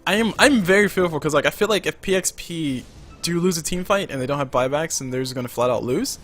I'm very fearful because like I feel like if PXP do lose a team fight and they don't have buybacks, and they're just gonna flat out lose.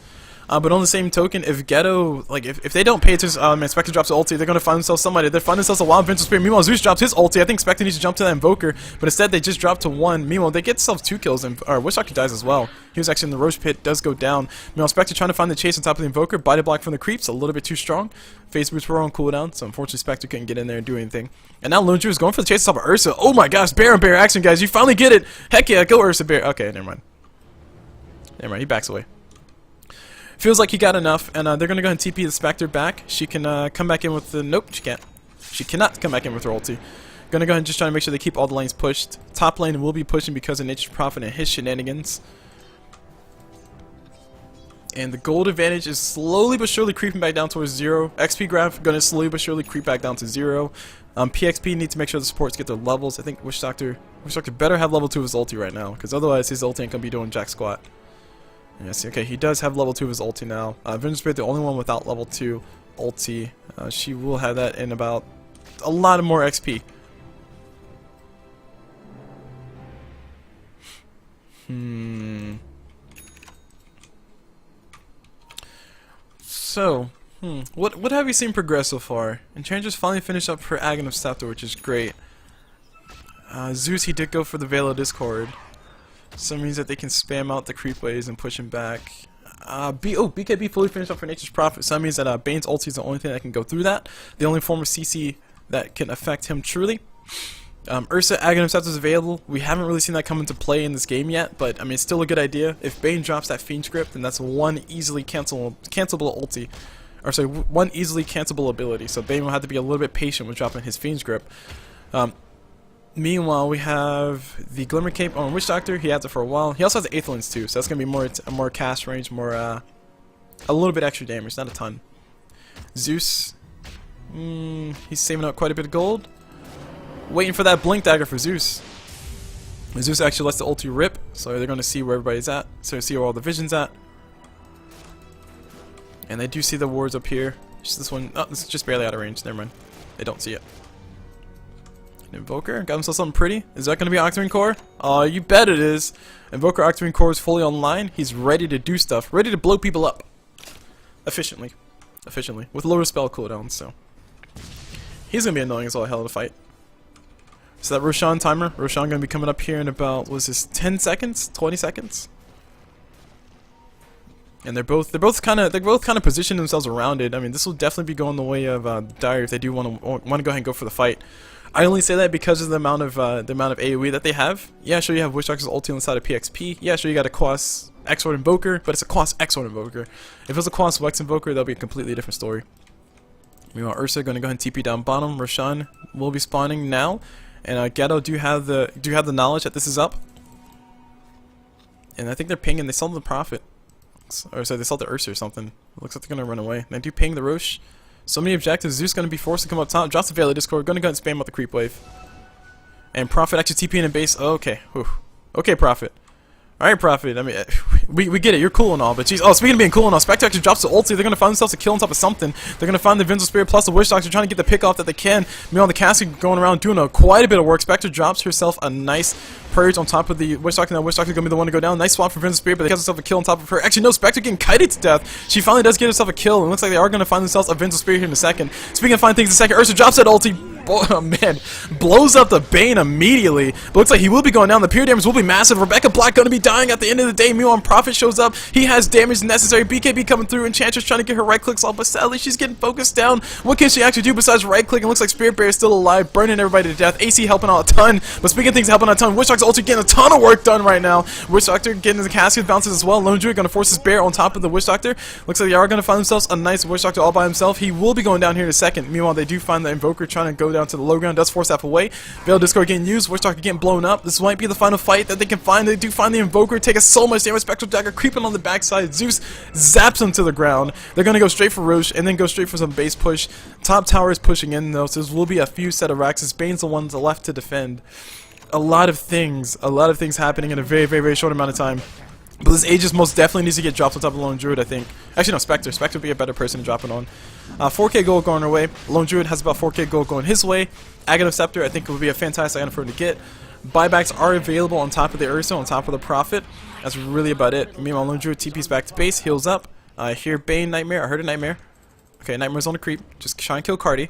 But on the same token, if Ghetto, like if they don't pay attention, and Spectre drops the ulti, they're gonna find themselves somebody. They find themselves a Wild Venture Spirit. Meanwhile, Zeus drops his ulti. I think Spectre needs to jump to that Invoker, but instead they just drop to one. Meanwhile, they get themselves 2 kills, and Wish Doctor dies as well. He was actually in the Roach Pit, does go down. Meanwhile, Spectre trying to find the chase on top of the Invoker. Body block from the creeps, a little bit too strong. Phase boots were on cooldown, so unfortunately Spectre couldn't get in there and do anything. And now Lone Druid is going for the chase on top of Ursa. Oh my gosh, Bear on Bear action, guys. You finally get it. Heck yeah, go Ursa Bear. Okay, never mind. He backs away. Feels like he got enough, and they're gonna go ahead and TP the Spectre back. She can come back in with the... Nope, she can't. She cannot come back in with her ulti. Gonna go ahead and just try to make sure they keep all the lanes pushed. Top lane will be pushing because of Nature's Prophet and his shenanigans. And the gold advantage is slowly but surely creeping back down towards 0. XP graph gonna slowly but surely creep back down to 0. PXP need to make sure the supports get their levels. I think Wish Doctor better have level 2 of his ulti right now, because otherwise his ulti ain't gonna be doing jack squat. Yes, okay, he does have level 2 of his ulti now. Vengeance Spirit, the only one without level 2 ulti. She will have that in about a lot of more XP. So, what have you seen progress so far? Enchantress finally finished up her Aghanim Scepter, which is great. Zeus, he did go for the Veil of Discord. So that means that they can spam out the creep waves and push him back. BKB fully finished up for Nature's Prophet. So that means that Bane's ulti is the only thing that can go through that. The only form of CC that can affect him truly. Ursa Aghanim Scepter is available. We haven't really seen that come into play in this game yet, but I mean it's still a good idea. If Bane drops that Fiend script, then that's one easily cancelable ulti. Or sorry, one easily cancelable ability. So Bane will have to be a little bit patient with dropping his Fiend script. Meanwhile, we have the Glimmer Cape on Witch Doctor. He has it for a while. He also has the Eighth Lens too, so that's gonna be more cast range, more a little bit extra damage, not a ton. Zeus, he's saving up quite a bit of gold, waiting for that Blink Dagger for Zeus. Zeus actually lets the ulti rip, so they're gonna see where everybody's at, so see where all the vision's at, and they do see the wards up here. Just this one, oh, this is just barely out of range. Never mind, they don't see it. Invoker got himself something pretty. Is that going to be Octarine Core? Oh, you bet it is. Invoker Octarine Core is fully online. He's ready to do stuff, ready to blow people up efficiently, with lower spell cooldowns. So he's going to be annoying as all hell to fight. So that Roshan timer, Roshan gonna be coming up here in about, was this 10 seconds, 20 seconds? And they're both kind of positioning themselves around it. I mean, this will definitely be going the way of Dire if they do want to go ahead and go for the fight. I only say that because of the amount of AoE that they have. Yeah, sure you have Wish Doctor's ulti on the side of PXP. Yeah, sure you got a Quas X-Sword Invoker, but it's a Quas X-Sword Invoker. If it was a Quas Wex Invoker, that'll be a completely different story. Meanwhile, Ursa going to go ahead and TP down bottom. Roshan will be spawning now, and Ghetto do have the knowledge that this is up. And I think they're pinging. They saw the Prophet, or sorry, they saw the Ursa or something. It looks like they're going to run away. They do ping the Rosh. So many objectives. Zeus going to be forced to come up top. Drops the Veil Discord. Going to go ahead and spam out the creep wave. And Prophet actually TPing in base. Oh, okay. Whew. Okay, Prophet. Alright, Prophet. I mean, we get it. You're cool and all, but jeez. Oh, speaking of being cool and all, Spectre actually drops the ulti. They're going to find themselves a kill on top of something. They're going to find the Invincible Spirit plus the Wish Doctor, trying to get the pick off that they can. Meanwhile, the Casket going around doing quite a bit of work. Spectre drops herself a nice purge on top of the Wish Doctor. Now Wish Doctor going to be the one to go down. Nice swap for Invincible Spirit, but they has herself a kill on top of her. Actually, no, Spectre getting kited to death. She finally does get herself a kill, and looks like they are going to find themselves a Invincible Spirit here in a second. Speaking of finding things in a second, Ursa drops that ulti. Oh man, blows up the Bane immediately. But looks like he will be going down. The pure damage will be massive. Rebecca Black going to be dying at the end of the day. Meanwhile, Prophet shows up. He has damage necessary. BKB coming through. Enchantress trying to get her right clicks off, but sadly she's getting focused down. What can she actually do besides right click? And looks like Spirit Bear is still alive, burning everybody to death. AC helping out a ton. But speaking of things helping out a ton, Wish Doctor's ulti getting a ton of work done right now. Wish Doctor getting the casket bounces as well. Lone Druid going to force his bear on top of the Wish Doctor. Looks like they are going to find themselves a nice Wish Doctor all by himself. He will be going down here in a second. Meanwhile, they do find the Invoker trying to go down to the low ground. Does force half away. Veil Discord getting used. Wish Doctor getting blown up. This might be the final fight that they can find. They do find the Invoker. Take us so much damage. Spectral Dagger creeping on the backside. Zeus zaps him to the ground. They're going to go straight for Roche and then go straight for some base push. Top tower is pushing in though, so there will be a few set of Raxus. Bane's the ones left to defend. A lot of things happening in a very, very, very short amount of time. But this Aegis most definitely needs to get dropped on top of Lone Druid, I think. Actually, no, Spectre. Spectre would be a better person to drop it on. 4k gold going her way. Lone Druid has about 4k gold going his way. Aghanim Scepter, I think, would be a fantastic item for him to get. Buybacks are available on top of the Ursa, on top of the Prophet. That's really about it. Meanwhile, Lone Druid TP's back to base, heals up. I hear Bane, Nightmare. I heard a Nightmare. Okay, Nightmare's on the creep. Just try and kill Cardi.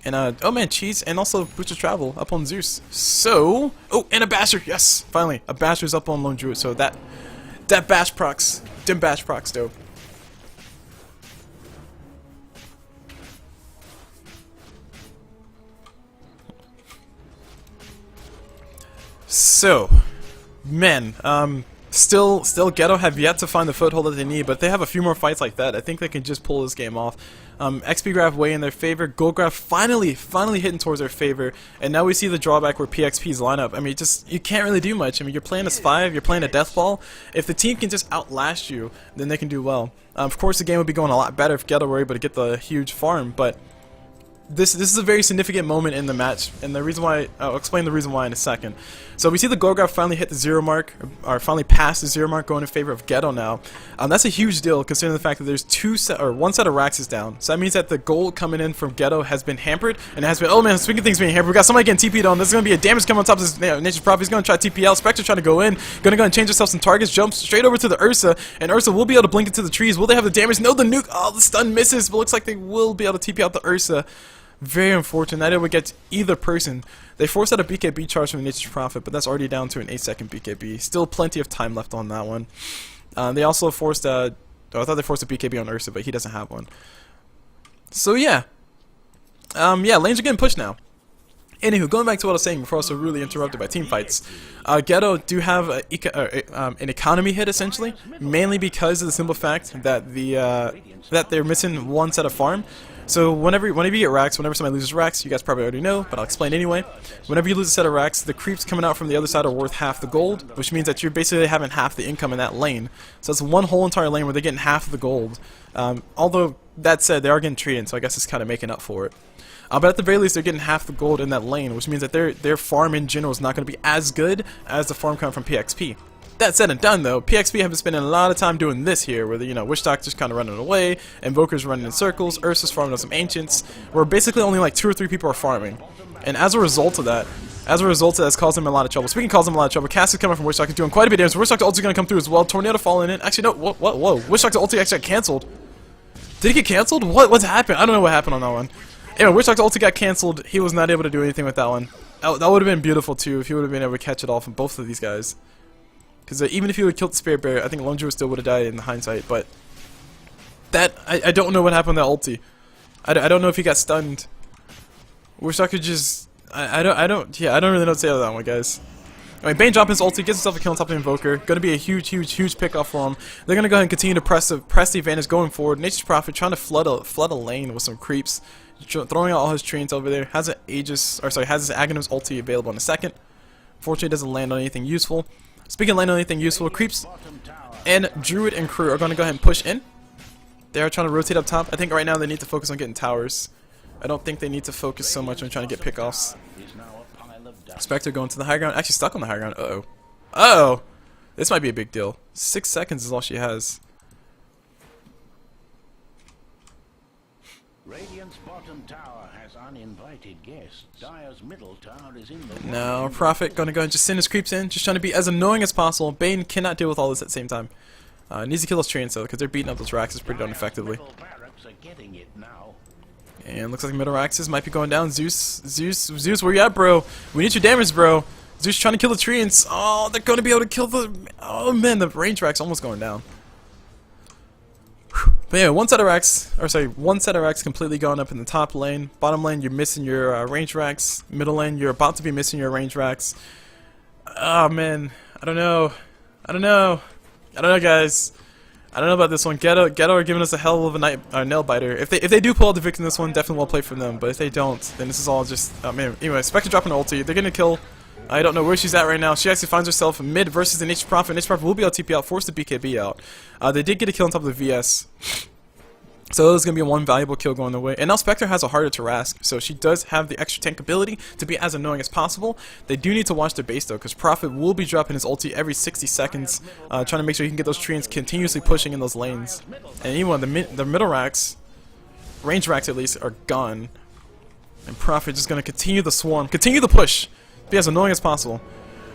And, oh man, Cheese, and also Boots of Travel up on Zeus. So, oh, and a Basher, yes, finally. A Basher's up on Lone Druid, so that Bash procs, dim Bash procs, dope. So, men, still Ghetto have yet to find the foothold that they need, but they have a few more fights like that. I think they can just pull this game off. XP graph way in their favor. Gold graph finally hitting towards their favor, and now we see the drawback where PXP's lineup. I mean, you can't really do much. I mean, you're playing as 5, you're playing a death ball. If the team can just outlast you, then they can do well. Of course, the game would be going a lot better if Ghetto were able to get the huge farm, but this is a very significant moment in the match, and the reason why I'll explain the reason why in a second. So we see the gold graph finally hit the 0 mark, or finally passed the 0 mark, going in favor of Ghetto now. That's a huge deal considering the fact that there's one set of Raxus down. So that means that the gold coming in from Ghetto has been hampered, and it has been, oh man, speaking of things being hampered, we got somebody getting TP'd on. There's going to be a damage coming on top of this Nature's Prophet. He's going to try TP out. Spectre trying to go in, going to go and change herself some targets, jumps straight over to the Ursa, and Ursa will be able to blink into the trees. Will they have the damage? No, the nuke, oh, the stun misses, but looks like they will be able to TP out the Ursa. Very unfortunate. That it would get either person. They forced out a BKB charge from the Nature's Prophet, but that's already down to an 8-second BKB. Still plenty of time left on that one. They also forced I thought they forced a BKB on Ursa, but he doesn't have one. So yeah. Yeah, lanes are getting pushed now. Anywho, going back to what I was saying before I was so really interrupted by team fights. Ghetto do have an economy hit essentially, mainly because of the simple fact that that they're missing one set of farm. So whenever you get racks, whenever somebody loses racks, you guys probably already know, but I'll explain anyway. Whenever you lose a set of racks, the creeps coming out from the other side are worth half the gold, which means that you're basically having half the income in that lane. So it's one whole entire lane where they're getting half of the gold. Although, that said, they are getting treated, so I guess it's kind of making up for it. But at the very least, they're getting half the gold in that lane, which means that their farm in general is not going to be as good as the farm coming from PXP. That said and done though, PXP have been spending a lot of time doing this here, where the, Wish Doctor's kind of running away, Invoker's running in circles, Ursa's farming on some Ancients, where basically only like 2 or 3 people are farming. And as a result of that, it's caused them a lot of trouble. Speaking of causing them a lot of trouble, Cass is coming from Wish Doctor doing quite a bit of damage. Wish Doctor ulti's going to come through as well. Tornado falling in. Actually, no, whoa. Wish Doctor ulti actually got cancelled. Did it get cancelled? What's happened? I don't know what happened on that one. Anyway, Witchlock's ulti got cancelled. He was not able to do anything with that one. That would have been beautiful too if he would have been able to catch it all from both of these guys. Because even if he would have killed the Spirit Bear, I think Lone Druid still would have died in hindsight. But that I don't know what happened to that ulti. I don't know if he got stunned. Wish I could just I don't really know what to say about that one, guys. Alright, Bane dropping his ulti, gets himself a kill on top of the Invoker. Gonna be a huge pickoff for him. They're gonna go ahead and continue to press the advantage going forward. Nature's Prophet trying to flood a lane with some creeps, throwing out all his treants over there. Has an has his Aghanim's ulti available in a second. Fortunately, doesn't land on anything useful. Speaking of landing on anything useful, creeps and Druid and crew are gonna go ahead and push in. They are trying to rotate up top. I think right now they need to focus on getting towers. I don't think they need to focus so much on trying to get pickoffs. Spectre going to the high ground. Actually stuck on the high ground. Uh-oh. Uh-oh! This might be a big deal. 6 seconds is all she has. Radiant's bottom tower has uninvited guests. Dire's middle tower is in the Now, Prophet gonna go and just send his creeps in. Just trying to be as annoying as possible. Bane cannot deal with all this at the same time. Needs to kill those trains though, because they're beating up those Raxes pretty darn effectively. And looks like middle Raxes might be going down. Zeus, where you at, bro? We need your damage, bro. Zeus trying to kill the treants. Oh, they're going to be able to kill the... Oh, man, the range Rax almost going down. But yeah, one set of Rax completely gone up in the top lane. Bottom lane, you're missing your range Rax. Middle lane, you're about to be missing your range Rax. Oh, man. I don't know, guys. I don't know about this one. Ghetto are giving us a hell of a nail biter. If they do pull out the victory in this one, definitely well played from them. But if they don't, then this is all just man. Anyway, Spectre dropping an ulti. They're gonna kill. I don't know where she's at right now. She actually finds herself mid versus the Nature's Prophet. Nature's Prophet will be able to TP out, force the BKB out. They did get a kill on top of the VS. So there's going to be one valuable kill going away. And now Spectre has a harder Tarask, so she does have the extra tank ability to be as annoying as possible. They do need to watch their base though, because Prophet will be dropping his ulti every 60 seconds, trying to make sure he can get those treants continuously pushing in those lanes. And even the middle racks, range racks at least, are gone. And Prophet just going to continue the swarm, continue the push, be as annoying as possible.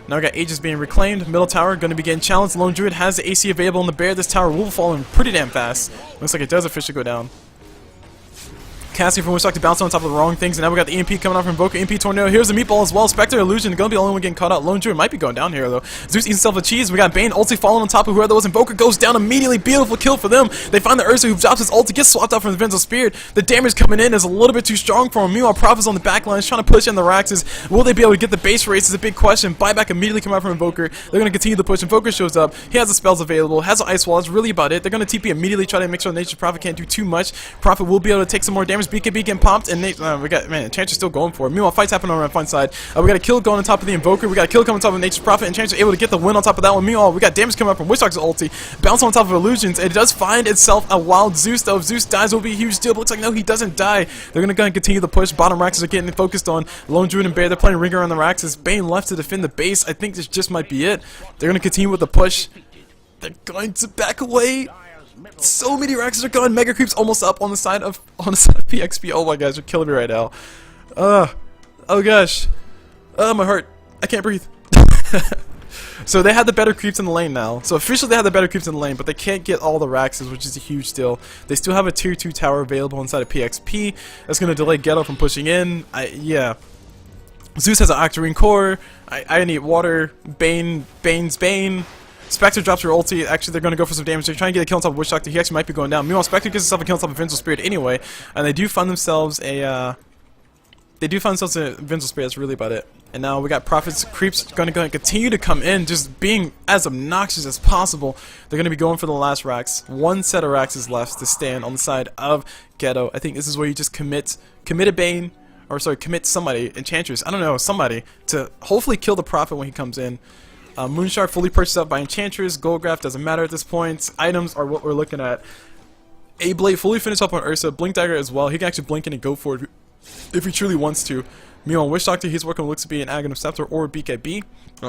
Now we got Aegis being reclaimed. Middle tower going to be getting challenged. Lone Druid has the AC available on the bear. This tower will fall in pretty damn fast. Looks like it does officially go down. Cassie from Wishlock to bounce on top of the wrong things, and now we got the EMP coming out from Invoker. EMP Tornado. Here's the meatball as well. Spectre Illusion gonna be the only one getting caught out. Lone Druid might be going down here though. Zeus eats himself a cheese. We got Bane ulti falling on top of whoever that was. Invoker goes down immediately. Beautiful kill for them. They find the Ursa who drops his ulti, gets swapped out from the Vinzel Spirit. The damage coming in is a little bit too strong for him. Meanwhile, Prophet's on the back line, trying to push in the Raxes. Will they be able to get the base race is a big question. Buyback immediately come out from Invoker. They're gonna continue the push. Invoker shows up. He has the spells available. Has the ice wall. That's really about it. They're gonna TP immediately, try to make sure Nature's Prophet can't do too much. Prophet will be able to take some more damage. BKB getting popped. And we got, man, Enchantress still going for it. Meanwhile, fights happen on our front side. We got a kill going on top of the Invoker. We got a kill coming on top of Nature's Prophet. Enchantress able to get the win on top of that one. Meanwhile, we got damage coming up from Wishlock's ulti. Bounce on top of Illusions. It does find itself a wild Zeus, though. If Zeus dies, it will be a huge deal. But looks like, no, he doesn't die. They're going to go and continue the push. Bottom Raxes are getting focused on Lone Druid and Bear. They're playing Ringer on the Raxes. Bane left to defend the base. I think this just might be it. They're going to continue with the push. They're going to back away. So many Raxes are gone. Mega Creep's almost up on the side of PXP. Oh my gosh, you're killing me right now. Oh gosh. My heart. I can't breathe. So they had the better creeps in the lane now. So officially they have the better creeps in the lane, but they can't get all the Raxes, which is a huge deal. They still have a tier 2 tower available inside of PXP. That's going to delay Ghetto from pushing in. Yeah. Zeus has an Octarine core. I need water. Bane's Bane. Spectre drops her ulti. Actually, they're going to go for some damage. They're trying to get a kill on top of Witch Doctor. He actually might be going down. Meanwhile, Spectre gets himself a kill on top of Vinzel Spirit anyway. And they do find themselves a... Vinzel Spirit. That's really about it. And now we got Prophet's creeps going to go and continue to come in, just being as obnoxious as possible. They're going to be going for the last Rax. One set of Raxes left to stand on the side of Ghetto. I think this is where you just commit a Bane, or sorry, commit somebody, Enchantress, I don't know, somebody, to hopefully kill the Prophet when he comes in. Moonshard fully purchased up by Enchantress. Goldgraph doesn't matter at this point. Items are what we're looking at. A-Blade fully finished up on Ursa. Blink Dagger as well. He can actually blink in and go for it if he truly wants to. Meanwhile, Wish Doctor, he's working with looks to be an Aghanim Scepter or BKB.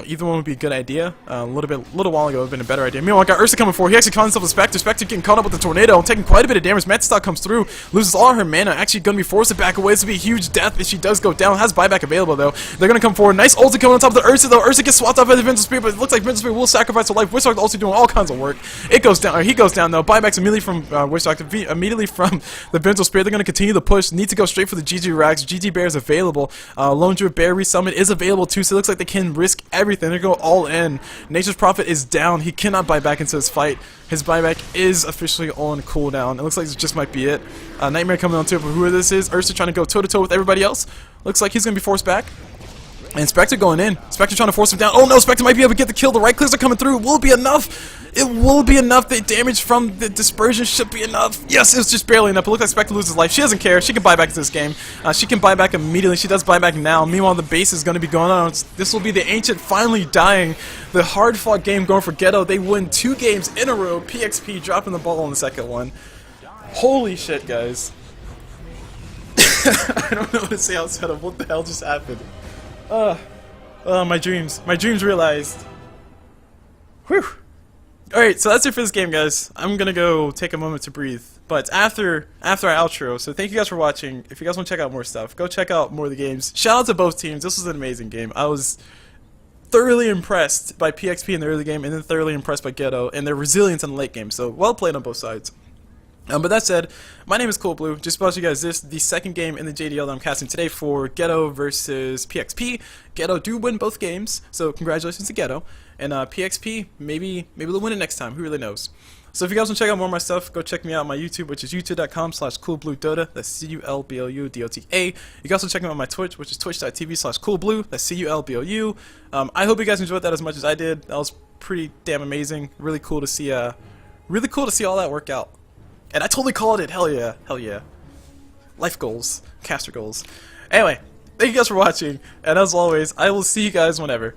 Either one would be a good idea. A little while ago would have been a better idea. Meanwhile, I got Ursa coming forward. He actually caught himself a Spectre. Spectre getting caught up with the tornado, taking quite a bit of damage. Metastalk comes through, loses all her mana. Actually, gonna be forced to back away. This would be a huge death if she does go down. Has buyback available though. They're gonna come forward. Nice ulti coming on top of the Ursa though. Ursa gets swapped off by the Vengeance Spirit, but it looks like Vengeance Spirit will sacrifice her life. Wish Doctor also doing all kinds of work. It goes down, or he goes down though. Buybacks immediately from Wish Doctor, immediately from the Vengeance Spirit. They're gonna continue the push. Need to go straight for the GG Rags. GG Bear is available. Lone Druid Bear Resummon is available too, so it looks like they can risk everything. They're going all in. Nature's Prophet is down. He cannot buy back into this fight. His buyback is officially on cooldown. It looks like this just might be it. Nightmare coming on too, but who this is? Ursa trying to go toe-to-toe with everybody else. Looks like he's going to be forced back. And Spectre going in. Spectre trying to force him down. Oh no, Spectre might be able to get the kill. The right clicks are coming through. Will it be enough? It will be enough. The damage from the dispersion should be enough. Yes, it was just barely enough. It looks like Spectre loses life. She doesn't care. She can buy back into this game. She can buy back immediately. She does buy back now. Meanwhile, the base is going to be going on. This will be the Ancient finally dying. The hard-fought game going for Ghetto. They win 2 games in a row. PXP dropping the ball on the second one. Holy shit, guys. I don't know what to say outside of what the hell just happened. My dreams. My dreams realized. Whew. Alright, so that's it for this game, guys. I'm gonna go take a moment to breathe. But after our outro, so thank you guys for watching. If you guys want to check out more stuff, go check out more of the games. Shout out to both teams. This was an amazing game. I was thoroughly impressed by PXP in the early game, and then thoroughly impressed by Ghetto and their resilience in the late game. So, well played on both sides. But that said, my name is CulBlu. Just about you guys the second game in the JDL that I'm casting today for Ghetto versus PXP. Ghetto do win both games, so congratulations to Ghetto. And PXP, maybe they'll win it next time. Who really knows? So if you guys want to check out more of my stuff, go check me out on my YouTube, which is youtube.com/CulBluDota. That's CulBluDota. You can also check me out on my Twitch, which is twitch.tv/CulBlu. That's CulBlu. I hope you guys enjoyed that as much as I did. That was pretty damn amazing. Really cool to see all that work out. And I totally called it. Hell yeah. Hell yeah. Life goals. Caster goals. Anyway, thank you guys for watching. And as always, I will see you guys whenever.